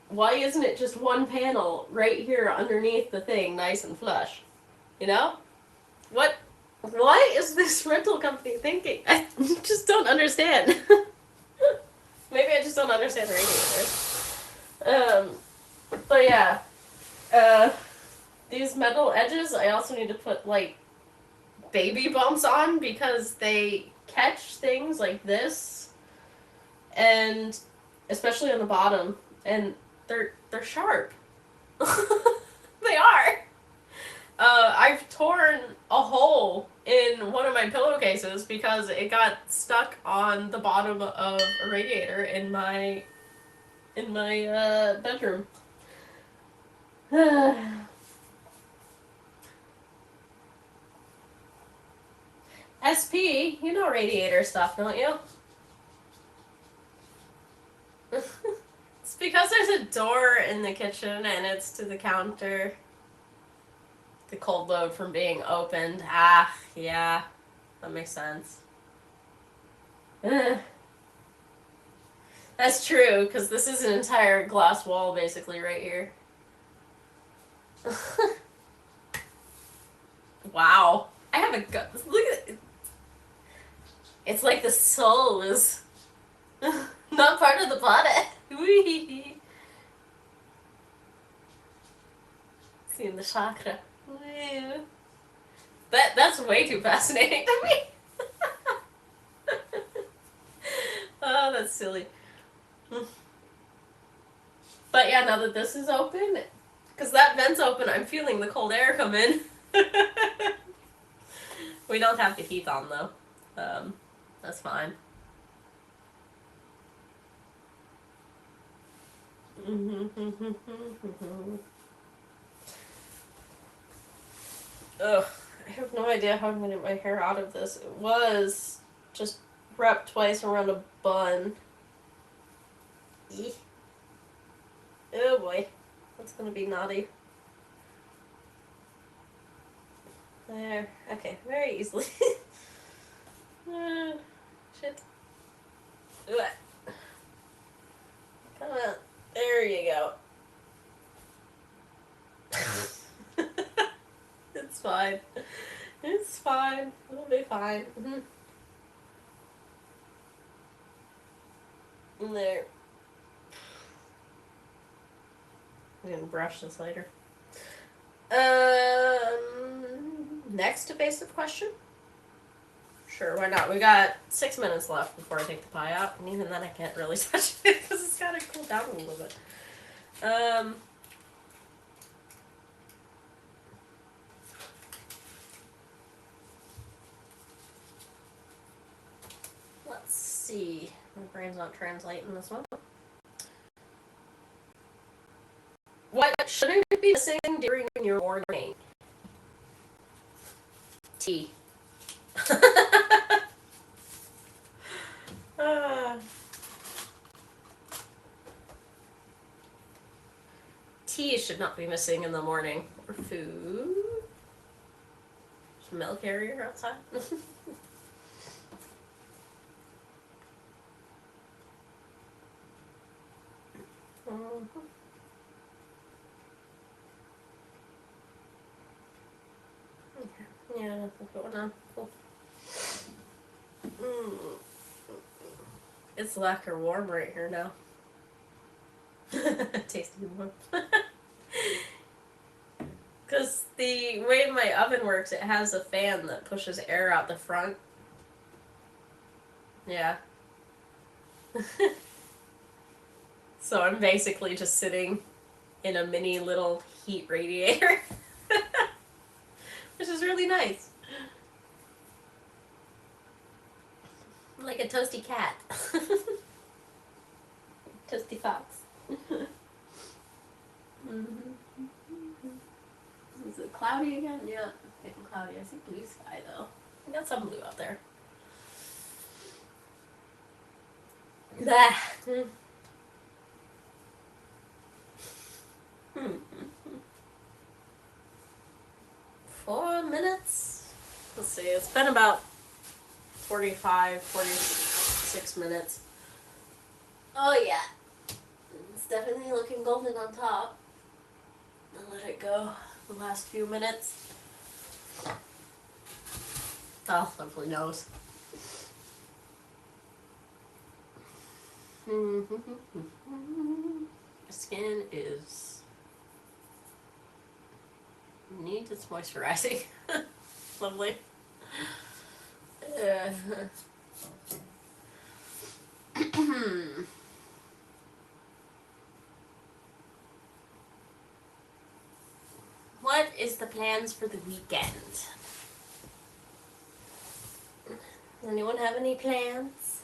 Why isn't it just one panel right here underneath the thing, nice and flush? You know? What is this rental company thinking? I just don't understand. Maybe I just don't understand radiators. But yeah, these metal edges, I also need to put, like, baby bumps on because they catch things like this, and especially on the bottom, and they're sharp. They are. I've torn a hole in one of my pillowcases because it got stuck on the bottom of a radiator in my bedroom. SP, you know radiator stuff, don't you? It's because there's a door in the kitchen and it's to the counter. The cold load from being opened. Ah, yeah, that makes sense. That's true, because this is an entire glass wall basically right here. Wow. I have a gut. Look at it. It's like the soul is not part of the body. Seeing the chakra. That's way too fascinating to me. Oh, that's silly. But yeah, now that this is open, because that vent's open, I'm feeling the cold air come in. We don't have the heat on though. That's fine. Ugh, I have no idea how I'm gonna get my hair out of this. It was just wrapped twice around a bun. Eek. Oh boy, that's gonna be naughty. There. Okay, very easily. Shit. Ugh. Come on. There you go. It's fine. It's fine. It'll be fine. There. I'm gonna brush this later. Next evasive question? Sure, why not? We got 6 minutes left before I take the pie out, and even then I can't really touch it because it's gotta cool down a little bit. Let's see. My brain's not translating this one. What shouldn't be missing during your morning? Tea. Tea should not be missing in the morning. Or food. There's a mail carrier outside. Okay. Yeah, nothing's going on. Cool. It's lacquer warm right here now. Tasting warm. Because the way my oven works, it has a fan that pushes air out the front. Yeah. So I'm basically just sitting in a mini little heat radiator. Which is really nice. Like a toasty cat. Toasty fox. Is it cloudy again? Yeah, it's getting cloudy. I see blue sky though. I got some blue out there. Bah. 4 minutes? Let's see, it's been about 46 minutes. Oh yeah. It's definitely looking golden on top. I'll let it go the last few minutes. Oh, hopefully knows. Skin is neat. It's moisturizing. Lovely. What is the plans for the weekend? Anyone have any plans?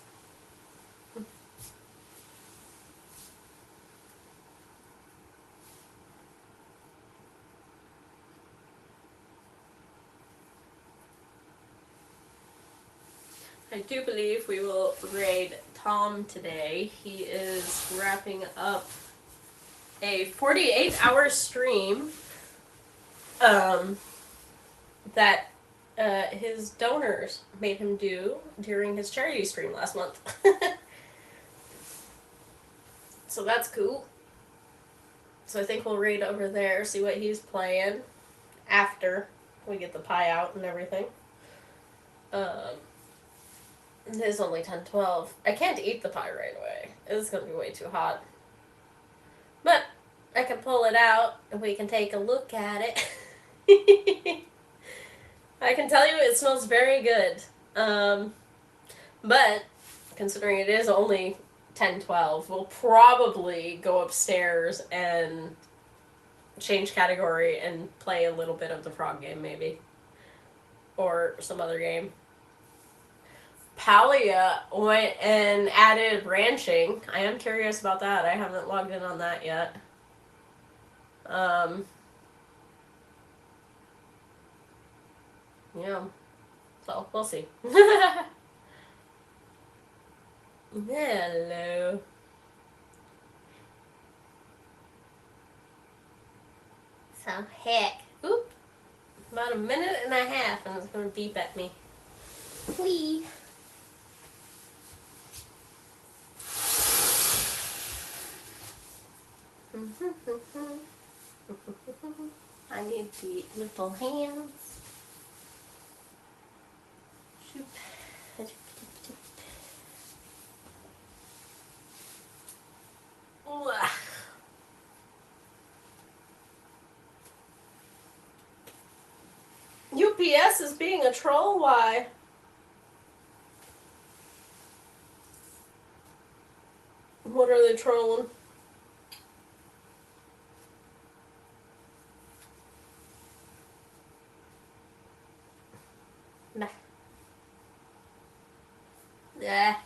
I do believe we will raid Tom today. He is wrapping up a 48-hour stream that his donors made him do during his charity stream last month. So that's cool. So I think we'll raid over there, see what he's playing after we get the pie out and everything. It is only 10:12. I can't eat the pie right away. It's gonna be way too hot. But I can pull it out and we can take a look at it. I can tell you it smells very good. Um, but considering it is only 10:12, we'll probably go upstairs and change category and play a little bit of the frog game, maybe. Or some other game. Palia went and added ranching. I am curious about that. I haven't logged in on that yet. Um, yeah. So we'll see. Hello. So heck. Oop. About a minute and a half and it's gonna beep at me. Whee. I need the little hands. Shoop. UPS is being a troll. Why? What are they trolling? Nah. Yeah.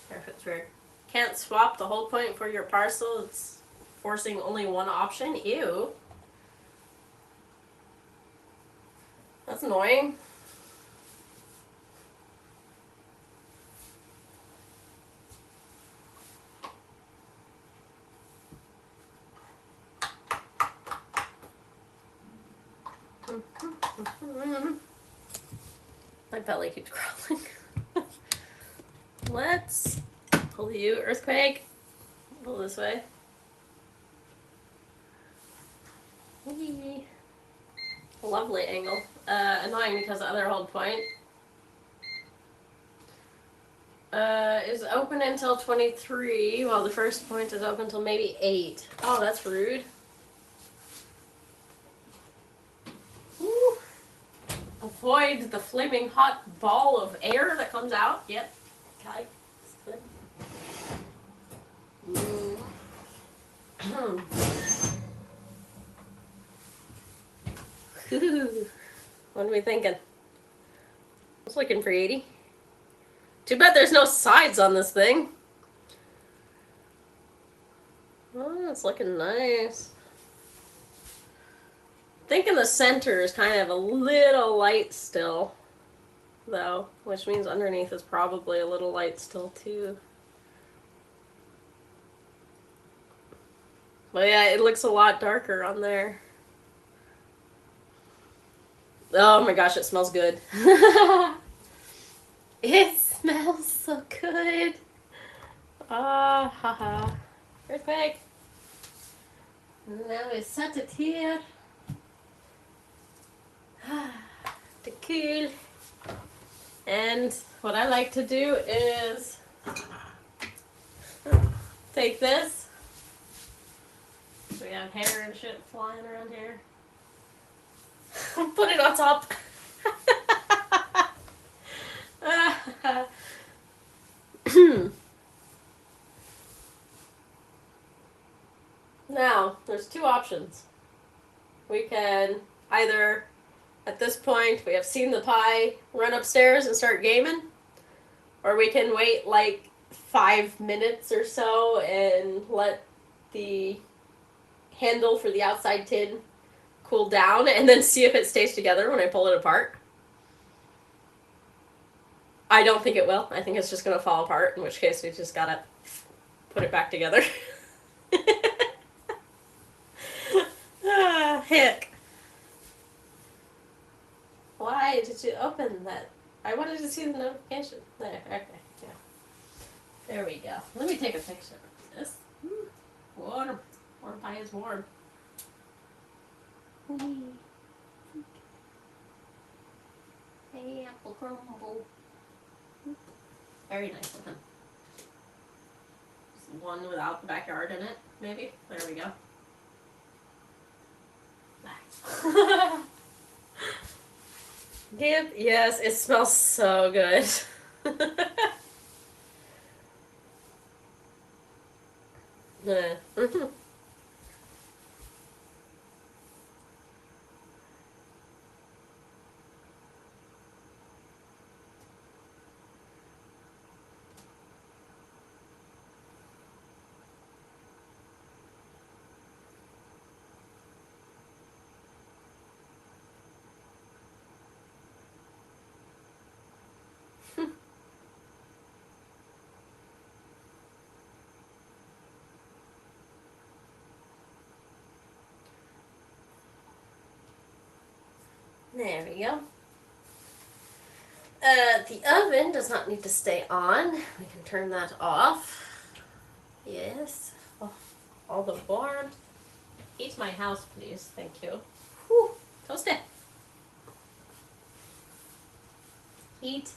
That's weird. Can't swap the whole point for your parcel. It's forcing only one option. Ew. That's annoying. My belly keeps crawling. Let's pull you, earthquake. Pull this way. Whee. Lovely angle. Annoying because the other hold point is open until 23, while the first point is open until maybe 8. Oh, that's rude. Ooh. Avoid the flaming hot ball of air that comes out. Yep. Okay. What are we thinking? I was looking for 80. Too bad there's no sides on this thing. Oh, it's looking nice. Thinking the center is kind of a little light still, though, which means underneath is probably a little light still too. But yeah, it looks a lot darker on there. Oh my gosh, it smells good. It smells so good. Ah, haha. Earthquake. Now we set it here. To cool. And what I like to do is take this. We have hair and shit flying around here. Put it on top. Now, there's two options. We can either, at this point, we have seen the pie, run upstairs and start gaming, or we can wait like 5 minutes or so and let the handle for the outside tin cool down and then see if it stays together when I pull it apart. I don't think it will. I think it's just going to fall apart, in which case we just got to put it back together. Heck. Why did you open that? I wanted to see the notification. There, okay, yeah. There we go. Let me take a picture of this. Warm. Warm pie is warm. Hey, apple crumble. Very nice looking. Just one without the backyard in it, maybe. There we go. Yep, yes, it smells so good. Yeah. Mhm. There we go. The oven does not need to stay on. We can turn that off. Yes. Oh, all the warmth. Heat my house, please. Thank you. Whew. Toast it. Heat.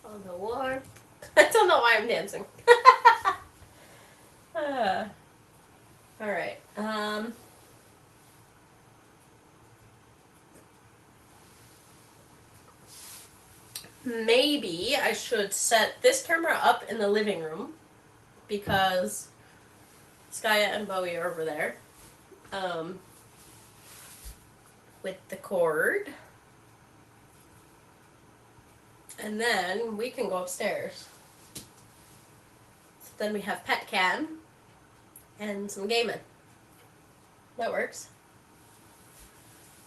All the warmth. I don't know why I'm dancing. All right. Maybe I should set this camera up in the living room because Skya and Bowie are over there. Um, with the cord. And then we can go upstairs. So then we have pet cam and some gaming. That works.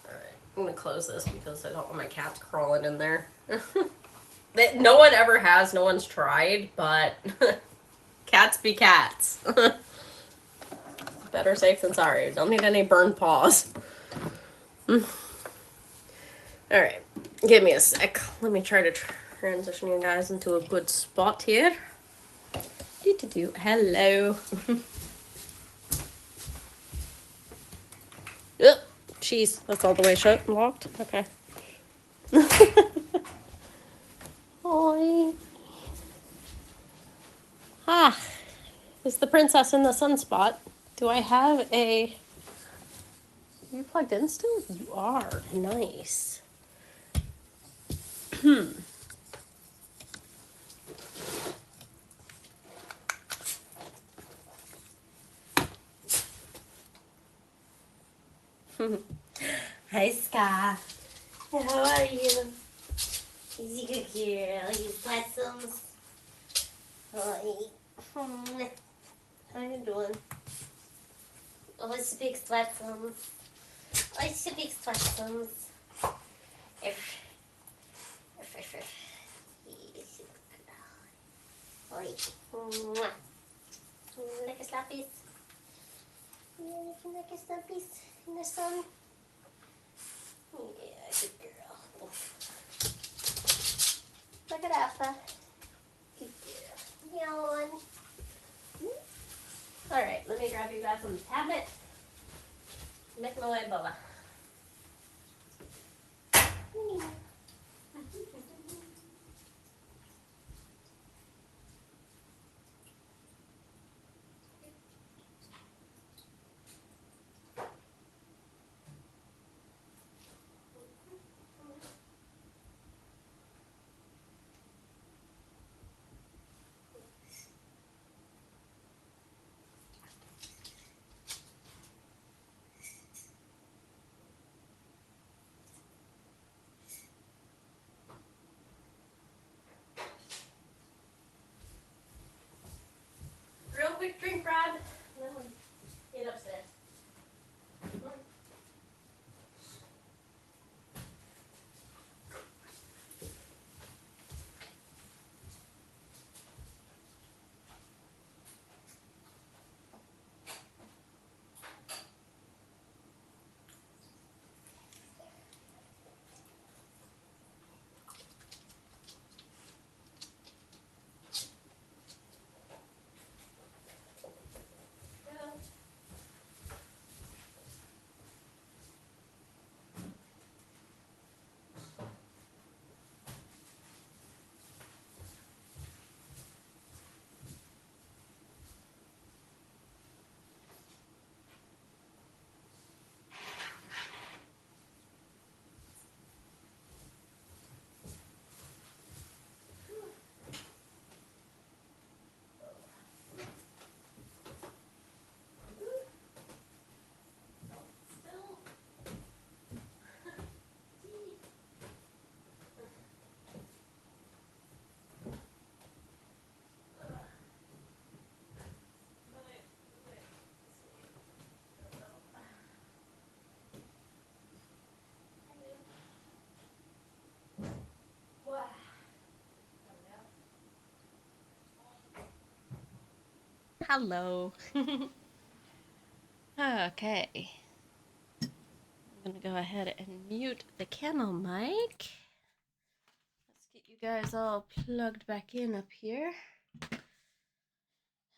Alright, I'm gonna close this because I don't want my cats crawling in there. No one ever has, no one's tried, but cats be cats. Better safe than sorry. Don't need any burned paws. Alright, give me a sec. Let me try to transition you guys into a good spot here. Do-do-do. Hello. Ugh. Jeez, that's all the way shut and locked? Okay. Hi. Ah, is the princess in the sunspot? Do I have a... Are you plugged in still? You are. Nice. Hi, Sky. How are you? Easy good girl. You possums. Hi. How you doing? Oh, it's a big possums. Oh, it's a big possums. If. Oi. Like a slappies. Yeah, like a slappies in the sun. Yeah, good girl. Look at Alpha. Good girl. Yawn. Alright, let me grab you guys on the tablet. Make my way, Bubba. Real quick drink, Brad. And then we'll get upstairs. Hello. Okay. I'm gonna go ahead and mute the camel mic. Let's get you guys all plugged back in up here.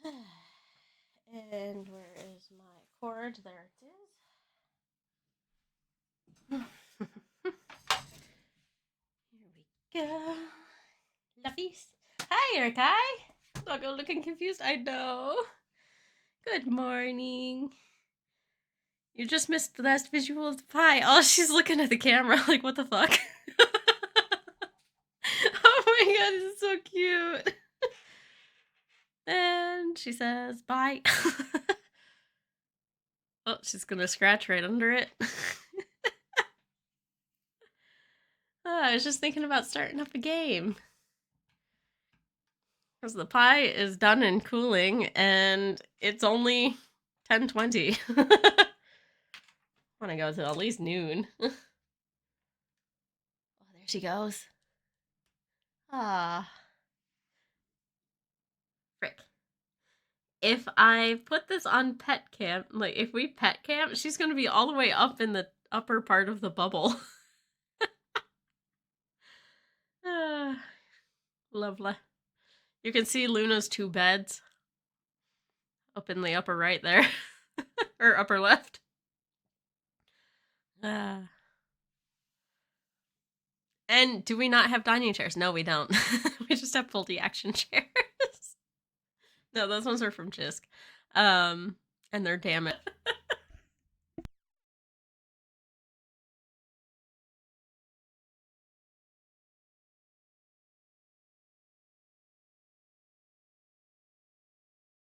And where is my cord? There it is. Here we go. Luffies. Hi, Erikai. Doggo looking confused. I know. Good morning. You just missed the last visual of the pie. Oh, she's looking at the camera like, what the fuck? Oh my god, this is so cute. And she says, bye. Oh, she's gonna scratch right under it. Oh, I was just thinking about starting up a game. Because the pie is done and cooling, and it's only 10:20. I want to go to at least noon. Oh, there she goes. Ah. Frick. If I put this on pet camp, like if we pet camp, she's going to be all the way up in the upper part of the bubble. Lovely. You can see Luna's 2 beds up in the upper right there. Or upper left. And do we not have dining chairs? No, we don't. We just have multi-action chairs. No, those ones are from Jisk. And they're damn it.